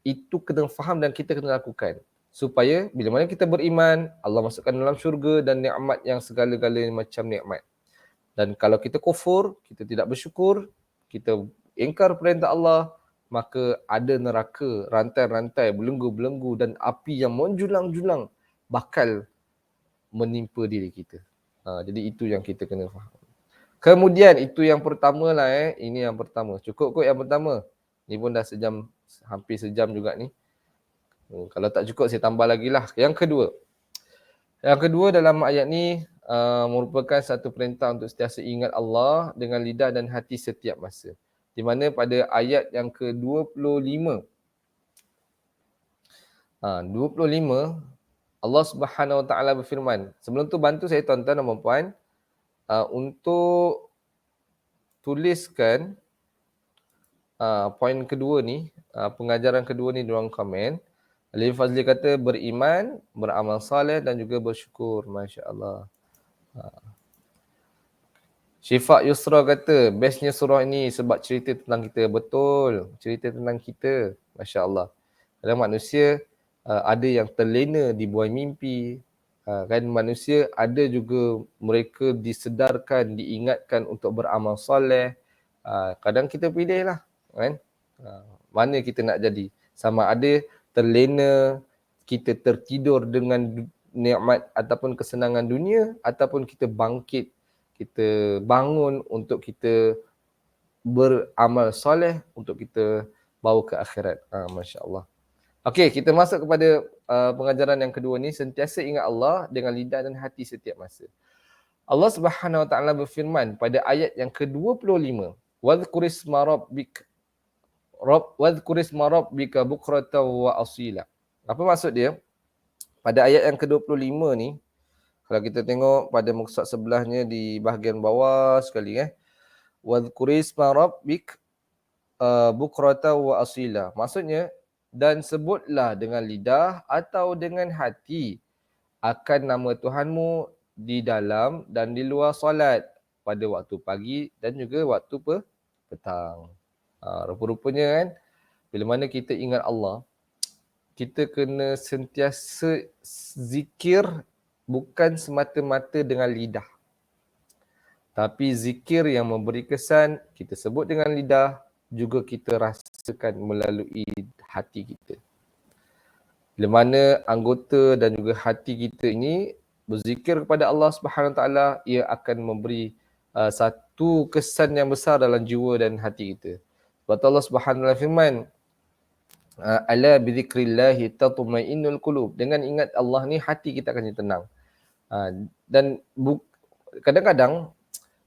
Itu kena faham dan kita kena lakukan. Supaya bila mana kita beriman, Allah masukkan dalam syurga dan nikmat yang segala-galanya macam nikmat. Dan kalau kita kufur, kita tidak bersyukur, kita ingkar perintah Allah, maka ada neraka, rantai-rantai, belenggu-belenggu dan api yang menjulang-julang bakal menimpa diri kita. Jadi itu yang kita kena faham. Kemudian itu yang pertama lah. Ini yang pertama. Cukup kot yang pertama. Ni pun dah hampir sejam juga ni. Kalau tak cukup saya tambah lagi lah. Yang kedua dalam ayat ni merupakan satu perintah untuk sentiasa ingat Allah dengan lidah dan hati setiap masa. Di mana pada ayat yang ke-25, 25 Allah Subhanahu Wa Taala berfirman. Sebelum tu bantu saya tuan-tuan dan puan-puan untuk tuliskan poin kedua ni, pengajaran kedua ni dalam komen. Alif Fazli kata beriman, beramal soleh dan juga bersyukur. Masya-Allah. Syifa Yusra kata, bestnya surah ini sebab cerita tentang kita. Betul, cerita tentang kita. Masya-Allah. Kadang manusia ada yang terlena dibuai mimpi. Kan manusia ada juga mereka disedarkan, diingatkan untuk beramal soleh. Kadang kita pilih lah. Kan? Mana kita nak jadi. Sama ada terlena, kita tertidur dengan nikmat ataupun kesenangan dunia, ataupun kita bangkit, kita bangun untuk kita beramal soleh untuk kita bawa ke akhirat. Masya Allah. Okey, kita masuk kepada pengajaran yang kedua ni. Sentiasa ingat Allah dengan lidah dan hati setiap masa. Allah Subhanahu Wa Taala berfirman pada ayat yang ke-25, wadhkurisma rabbika bukratan wa asila. Apa maksud dia? Pada ayat yang ke-25 ni, kalau kita tengok pada muka sebelahnya di bahagian bawah sekali wadhkurisma rabbik bukratan wa asila. Maksudnya, dan sebutlah dengan lidah atau dengan hati akan nama Tuhanmu di dalam dan di luar solat pada waktu pagi dan juga waktu petang. Rupa-rupanya kan, bila mana kita ingat Allah, kita kena sentiasa zikir bukan semata-mata dengan lidah. Tapi zikir yang memberi kesan, kita sebut dengan lidah, juga kita rasakan melalui hati kita. Bila mana anggota dan juga hati kita ini berzikir kepada Allah Subhanahu Taala, ia akan memberi satu kesan yang besar dalam jiwa dan hati kita. Sebab Allah Subhanahu Taala firman, ala bidzikrillahi tatma'innul qulub. Dengan ingat Allah ni hati kita akan jadi tenang. Dan kadang-kadang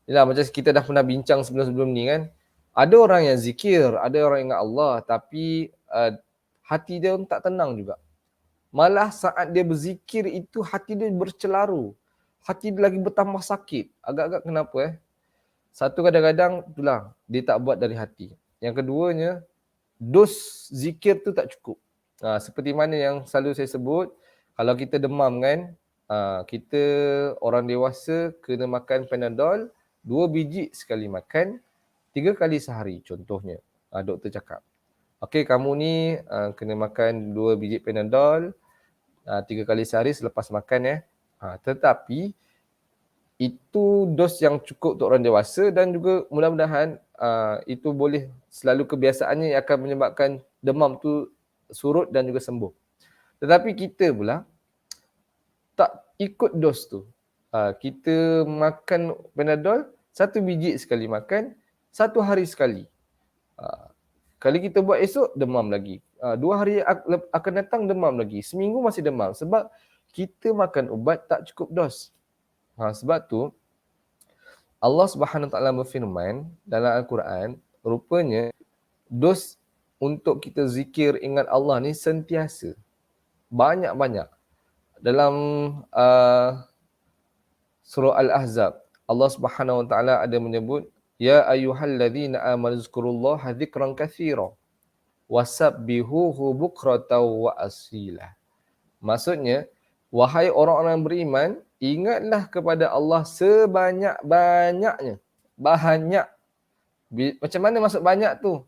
macam kita dah pernah bincang sebelum-sebelum ni kan, ada orang yang zikir, ada orang yang ingat Allah, tapi hati dia tak tenang juga. Malah saat dia berzikir itu hati dia bercelaru, hati dia lagi bertambah sakit. Agak-agak kenapa Satu, kadang-kadang itulah dia tak buat dari hati. Yang keduanya, dos zikir tu tak cukup. Seperti mana yang selalu saya sebut, kalau kita demam kan, kita orang dewasa kena makan Panadol 2 biji sekali makan, 3 kali sehari contohnya. Doktor cakap, okey kamu ni kena makan 2 biji Panadol 3 kali sehari selepas makan tetapi itu dos yang cukup untuk orang dewasa dan juga mudah-mudahan itu boleh selalu kebiasaannya yang akan menyebabkan demam tu surut dan juga sembuh. Tetapi kita pula tak ikut dos tu. Kita makan Panadol 1 biji sekali makan, 1 hari sekali. Kali kita buat esok, demam lagi. 2 hari akan datang, demam lagi. Seminggu masih demam. Sebab kita makan ubat tak cukup dos. Sebab tu, Allah Subhanahu Taala berfirman dalam Al-Quran, rupanya dos untuk kita zikir ingat Allah ni sentiasa. Banyak-banyak. Dalam surah Al-Ahzab, Allah Subhanahu Taala ada menyebut, ya ayyuhalladzina amanu zkurullaha dzikran katsira wasabbihuhu bukratan wa asila. Maksudnya, wahai orang-orang beriman, ingatlah kepada Allah sebanyak-banyaknya. Banyak. Macam mana maksud banyak tu?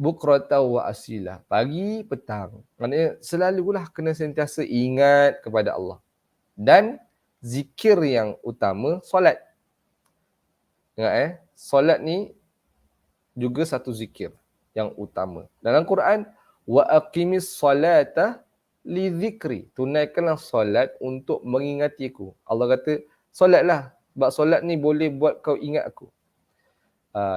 Bukratan wa asila. Pagi, petang. Maknanya selalulah kena sentiasa ingat kepada Allah. Dan zikir yang utama, solat. Ingat solat ni juga satu zikir yang utama. Dalam Quran, wa aqimis salata li zikri. Tunaikanlah solat untuk mengingati aku. Allah kata, solatlah. Sebab solat ni boleh buat kau ingat aku.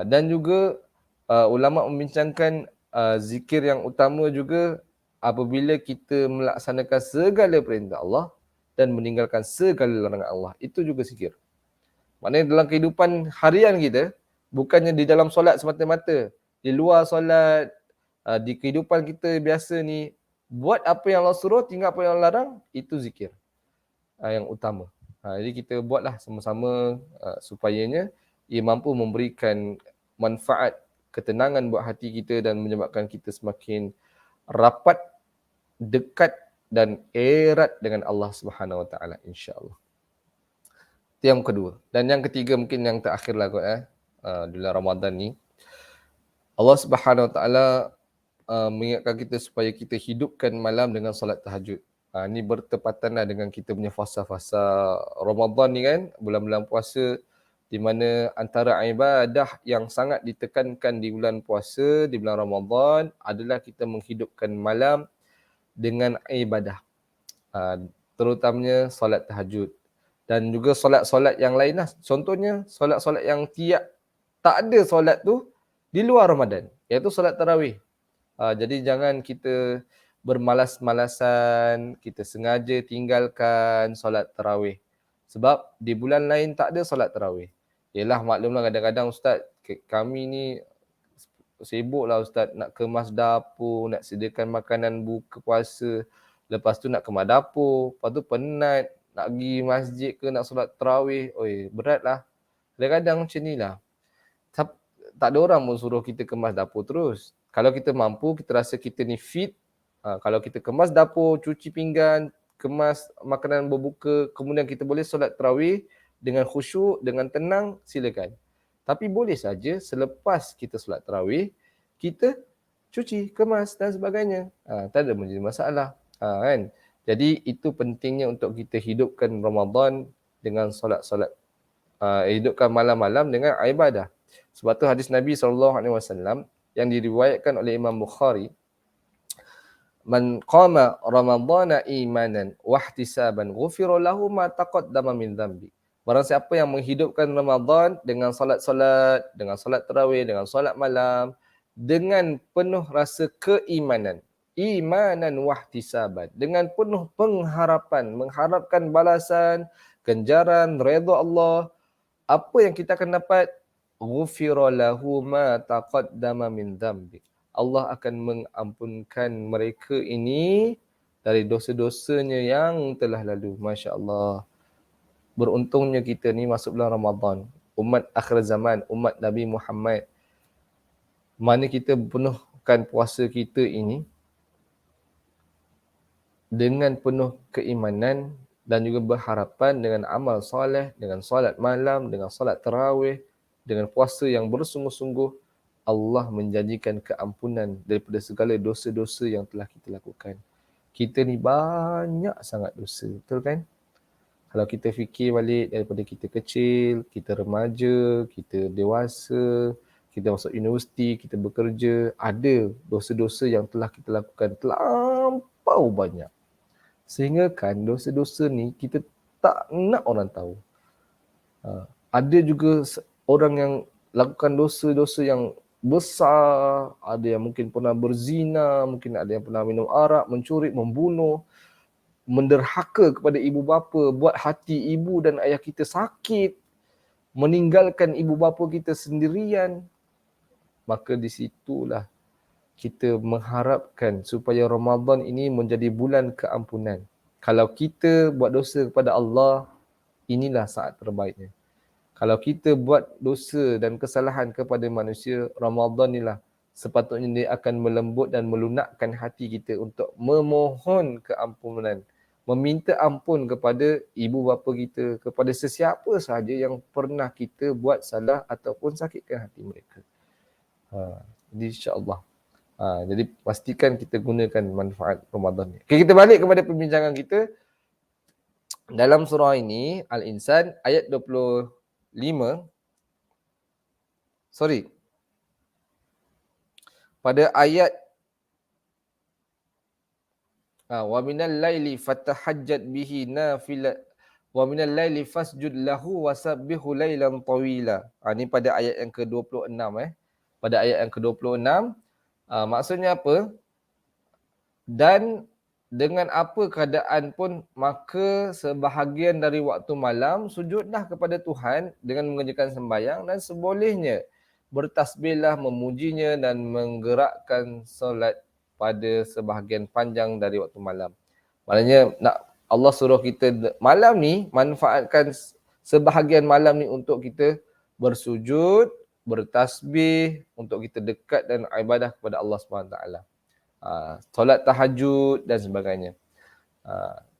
Dan juga ulama membincangkan zikir yang utama juga apabila kita melaksanakan segala perintah Allah dan meninggalkan segala larangan Allah. Itu juga zikir. Maknanya dalam kehidupan harian kita, Bukannya di dalam solat semata-mata. Di luar solat, di kehidupan kita biasa ni, buat apa yang Allah suruh, tinggal apa yang Allah larang, itu zikir yang utama. Jadi kita buatlah sama-sama supayanya ia mampu memberikan manfaat, ketenangan buat hati kita dan menyebabkan kita semakin rapat, dekat dan erat dengan Allah Subhanahu Wa Taala, insya-Allah. Itu yang kedua. Dan yang ketiga mungkin yang terakhirlah kot di bulan Ramadan ni, Allah Subhanahu Wa Taala mengingatkan kita supaya kita hidupkan malam dengan solat tahajud. Ini bertepatanlah dengan kita punya fasa-fasa Ramadan ni kan, bulan-bulan puasa, di mana antara ibadah yang sangat ditekankan di bulan puasa, di bulan Ramadan adalah kita menghidupkan malam dengan ibadah. Terutamanya solat tahajud. Dan juga solat-solat yang lain lah. Contohnya, solat-solat yang tak ada solat tu di luar Ramadan, iaitu solat tarawih. Jadi jangan kita bermalas-malasan, kita sengaja tinggalkan solat tarawih. Sebab di bulan lain tak ada solat tarawih. Yelah, maklumlah kadang-kadang Ustaz, kami ni sibuklah Ustaz, nak kemas dapur, nak sediakan makanan buka puasa. Lepas tu nak kemas dapur, lepas tu penat, nak pergi masjid ke, nak solat tarawih. Oi, beratlah. Kadang-kadang macam ni lah. Tak ada orang pun suruh kita kemas dapur terus. Kalau kita mampu, kita rasa kita ni fit, kalau kita kemas dapur, cuci pinggan, kemas makanan berbuka, kemudian kita boleh solat tarawih dengan khusyuk, dengan tenang, silakan. Tapi boleh saja selepas kita solat tarawih, kita cuci, kemas dan sebagainya. Tak ada menjadi masalah. Kan? Jadi itu pentingnya untuk kita hidupkan Ramadan dengan solat-solat. Hidupkan malam-malam dengan ibadah. Sebab tu hadis Nabi SAW yang diriwayatkan oleh Imam Bukhari, man qama ramadhana imanan wahtisaban ghufira lahu ma taqaddama min dhanbi. Barang siapa yang menghidupkan Ramadan dengan solat-solat, dengan solat tarawih, dengan solat malam, dengan penuh rasa keimanan, imanan wahtisaban, dengan penuh pengharapan, mengharapkan balasan, ganjaran, redha Allah, apa yang kita akan dapat? Ghufira lahu ma taqaddama min dhanbi. Allah akan mengampunkan mereka ini dari dosa-dosanya yang telah lalu. Masya Allah. Beruntungnya kita ni masuk bulan Ramadan. Umat akhir zaman, umat Nabi Muhammad. Mana kita penuhkan puasa kita ini dengan penuh keimanan dan juga berharapan dengan amal soleh, dengan solat malam, dengan solat tarawih, dengan puasa yang bersungguh-sungguh, Allah menjanjikan keampunan daripada segala dosa-dosa yang telah kita lakukan. Kita ni banyak sangat dosa, betul kan? Kalau kita fikir balik daripada kita kecil, kita remaja, kita dewasa, kita masuk universiti, kita bekerja, ada dosa-dosa yang telah kita lakukan terlampau banyak. Sehingga kan dosa-dosa ni kita tak nak orang tahu. Ada juga orang yang lakukan dosa-dosa yang besar, ada yang mungkin pernah berzina, mungkin ada yang pernah minum arak, mencuri, membunuh, menderhaka kepada ibu bapa, buat hati ibu dan ayah kita sakit, meninggalkan ibu bapa kita sendirian. Maka di situlah kita mengharapkan supaya Ramadan ini menjadi bulan keampunan. Kalau kita buat dosa kepada Allah, inilah saat terbaiknya. Kalau kita buat dosa dan kesalahan kepada manusia, Ramadan inilah sepatutnya dia akan melembut dan melunakkan hati kita untuk memohon keampunan, meminta ampun kepada ibu bapa kita, kepada sesiapa sahaja yang pernah kita buat salah ataupun sakitkan hati mereka. Jadi insya-Allah. Jadi pastikan kita gunakan manfaat Ramadan ni. Okay, kita balik kepada perbincangan kita. Dalam surah ini, Al-Insan, ayat 25. Pada ayat wa minal laili fatahajjat bihi nafila wa minal laili fasjud lahu wasabbihu lailan tawila. Ini pada ayat yang ke-26 Pada ayat yang ke-26, maksudnya apa? Dan dengan apa keadaan pun, maka sebahagian dari waktu malam sujudlah kepada Tuhan dengan mengerjakan sembahyang, dan sebolehnya bertasbihlah, memujinya dan menggerakkan solat pada sebahagian panjang dari waktu malam. Maknanya nak Allah suruh kita malam ni manfaatkan sebahagian malam ni untuk kita bersujud, bertasbih, untuk kita dekat dan ibadah kepada Allah SWT. Solat tahajud dan sebagainya.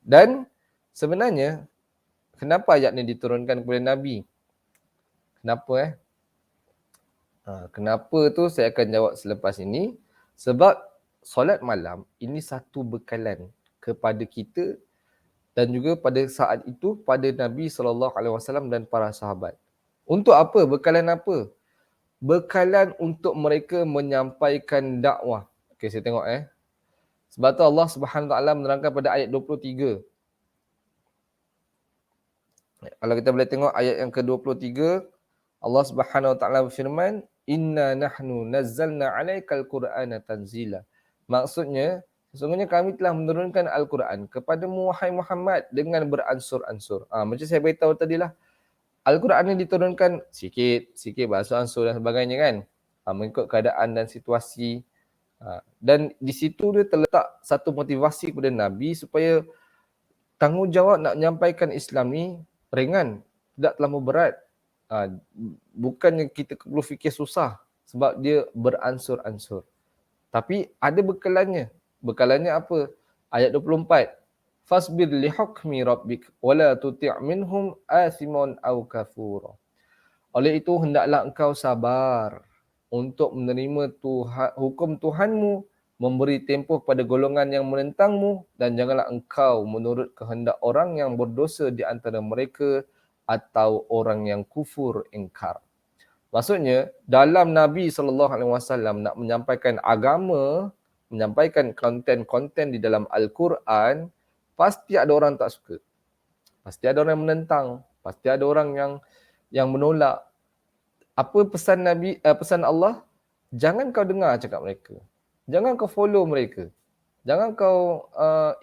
Dan sebenarnya kenapa ayat ni diturunkan kepada Nabi? Kenapa Kenapa tu saya akan jawab selepas ini. Sebab solat malam ini satu bekalan kepada kita dan juga pada saat itu pada Nabi SAW dan para sahabat. Untuk apa? Bekalan apa? Bekalan untuk mereka menyampaikan dakwah. Okey, saya tengok Sebab tu Allah Subhanahu Wa Taala menerangkan pada ayat 23. Kalau kita boleh tengok ayat yang ke-23, Allah Subhanahu Wa Taala berfirman, "Inna nahnu nazzalna 'alaikal Qur'ana tanzila." Maksudnya, sesungguhnya kami telah menurunkan Al-Quran kepadamu wahai Muhammad dengan beransur-ansur. Macam saya beritahu tadilah, Al-Quran ini diturunkan sikit beransur-ansur dan sebagainya kan. Mengikut keadaan dan situasi. Dan di situ dia terletak satu motivasi kepada Nabi supaya tanggungjawab nak menyampaikan Islam ni ringan, tidak terlalu berat. Bukannya kita perlu fikir susah sebab dia beransur-ansur. Tapi ada bekalannya. Bekalannya apa? Ayat 24. Fasbir li hukmi rabbik wala tuti' minhum athimun aw kafura. Oleh itu hendaklah engkau sabar untuk menerima hukum Tuhanmu, memberi tempoh pada golongan yang menentangmu dan janganlah engkau menurut kehendak orang yang berdosa di antara mereka atau orang yang kufur ingkar. Maksudnya dalam Nabi SAW nak menyampaikan agama, menyampaikan konten-konten di dalam Al-Quran, pasti ada orang tak suka. Pasti ada orang yang menentang, pasti ada orang yang menolak. Apa pesan Nabi, pesan Allah? Jangan kau dengar cakap mereka. Jangan kau follow mereka. Jangan kau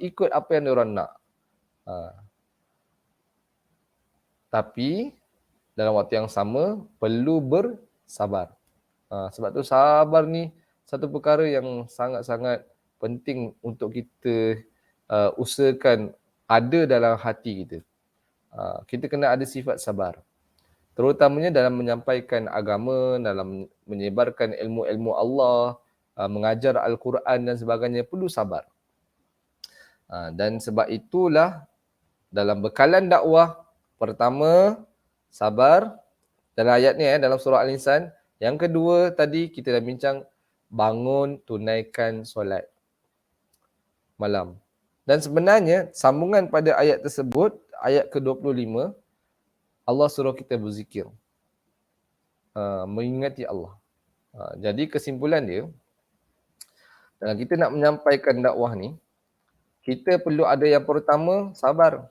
ikut apa yang diorang nak. Tapi dalam waktu yang sama perlu bersabar. Sebab tu sabar ni satu perkara yang sangat-sangat penting untuk kita usahakan ada dalam hati kita. Kita kena ada sifat sabar. Terutamanya dalam menyampaikan agama, dalam menyebarkan ilmu-ilmu Allah, mengajar Al-Quran dan sebagainya, perlu sabar. Dan sebab itulah dalam bekalan dakwah, pertama, sabar. Dalam ayat ni dalam surah Al-Insan. Yang kedua tadi kita dah bincang, bangun tunaikan solat malam. Dan sebenarnya sambungan pada ayat tersebut, ayat ke-25, Allah suruh kita berzikir. Mengingati Allah. Jadi kesimpulan dia, dalam kita nak menyampaikan dakwah ni, kita perlu ada yang pertama, sabar.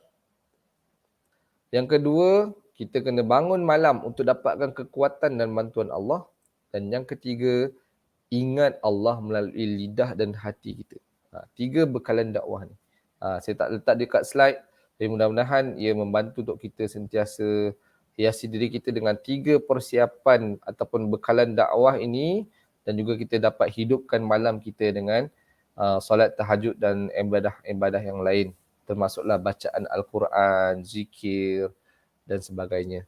Yang kedua, kita kena bangun malam untuk dapatkan kekuatan dan bantuan Allah. Dan yang ketiga, ingat Allah melalui lidah dan hati kita. Tiga bekalan dakwah ni. Saya tak letak dekat slide. Tapi mudah-mudahan ia membantu untuk kita sentiasa hiasi diri kita dengan tiga persiapan ataupun bekalan dakwah ini. Dan juga kita dapat hidupkan malam kita dengan solat tahajud dan ibadah-ibadah yang lain. Termasuklah bacaan Al-Quran, zikir dan sebagainya.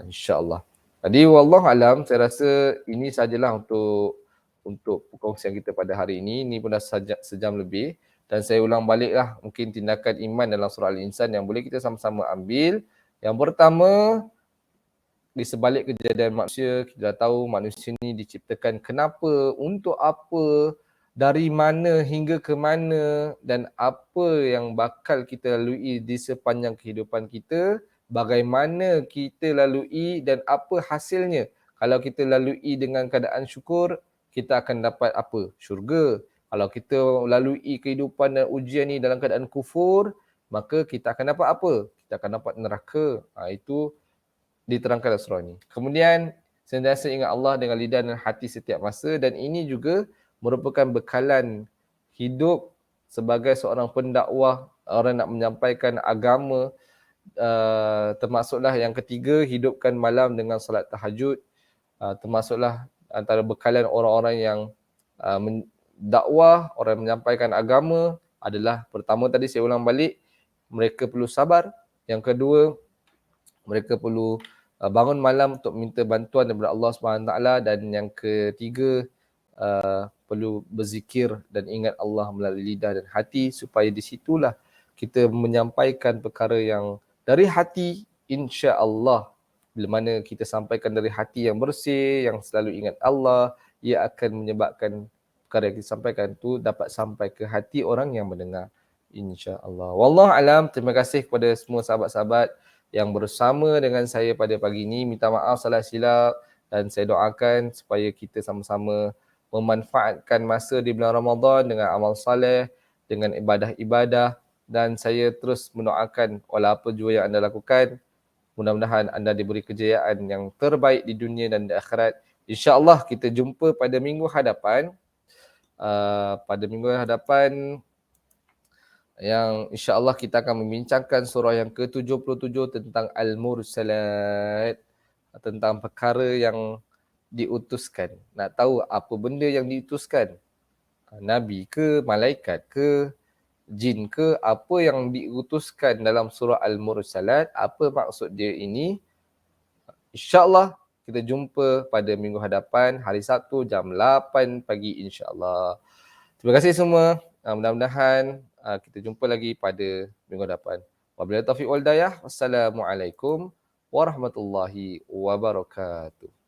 InsyaAllah. Jadi wallahualam, saya rasa ini sajalah untuk perkongsian kita pada hari ini. Ini pun dah sejam lebih. Dan saya ulang baliklah mungkin tindakan iman dalam surah Al-Insan yang boleh kita sama-sama ambil. Yang pertama, di sebalik kejadian manusia, kita dah tahu manusia ni diciptakan kenapa, untuk apa, dari mana hingga ke mana dan apa yang bakal kita lalui di sepanjang kehidupan kita, bagaimana kita lalui dan apa hasilnya. Kalau kita lalui dengan keadaan syukur, kita akan dapat apa? Syurga. Kalau kita lalui kehidupan dan ujian ni dalam keadaan kufur, maka kita akan dapat apa? Kita akan dapat neraka. Itu diterangkan dalam surah ini. Kemudian, sentiasa ingat Allah dengan lidah dan hati setiap masa, dan ini juga merupakan bekalan hidup sebagai seorang pendakwah, orang nak menyampaikan agama. Termasuklah yang ketiga, hidupkan malam dengan solat tahajud. termasuklah antara bekalan orang-orang yang dakwah, orang yang menyampaikan agama adalah pertama tadi saya ulang balik, mereka perlu sabar. Yang kedua, mereka perlu bangun malam untuk minta bantuan daripada Allah SWT. Dan yang ketiga, perlu berzikir dan ingat Allah melalui lidah dan hati, supaya di situlah kita menyampaikan perkara yang dari hati, insya-Allah. Bila mana kita sampaikan dari hati yang bersih, yang selalu ingat Allah, ia akan menyebabkan perkara yang kita sampaikan tu dapat sampai ke hati orang yang mendengar, insya-Allah. Wallahu alam. Terima kasih kepada semua sahabat-sahabat yang bersama dengan saya pada pagi ini. Minta maaf salah silap dan saya doakan supaya kita sama-sama memanfaatkan masa di bulan Ramadan dengan amal soleh, dengan ibadah-ibadah, dan saya terus mendoakan wala apa jua yang anda lakukan, mudah-mudahan anda diberi kejayaan yang terbaik di dunia dan di akhirat. InsyaAllah kita jumpa pada minggu hadapan. Pada minggu hadapan yang insya-Allah kita akan membincangkan surah yang ke-77 tentang Al-Mursalat, tentang perkara yang diutuskan. Nak tahu apa benda yang diutuskan? Nabi ke, malaikat ke, jin ke, apa yang diutuskan dalam surah Al-Mursalat, apa maksud dia ini? InsyaAllah kita jumpa pada minggu hadapan, hari Sabtu jam 8 pagi insya-Allah. Terima kasih semua. Mudah-mudahan kita jumpa lagi pada minggu hadapan. Wabillahi taufiq wal hidayah. Wassalamualaikum warahmatullahi wabarakatuh.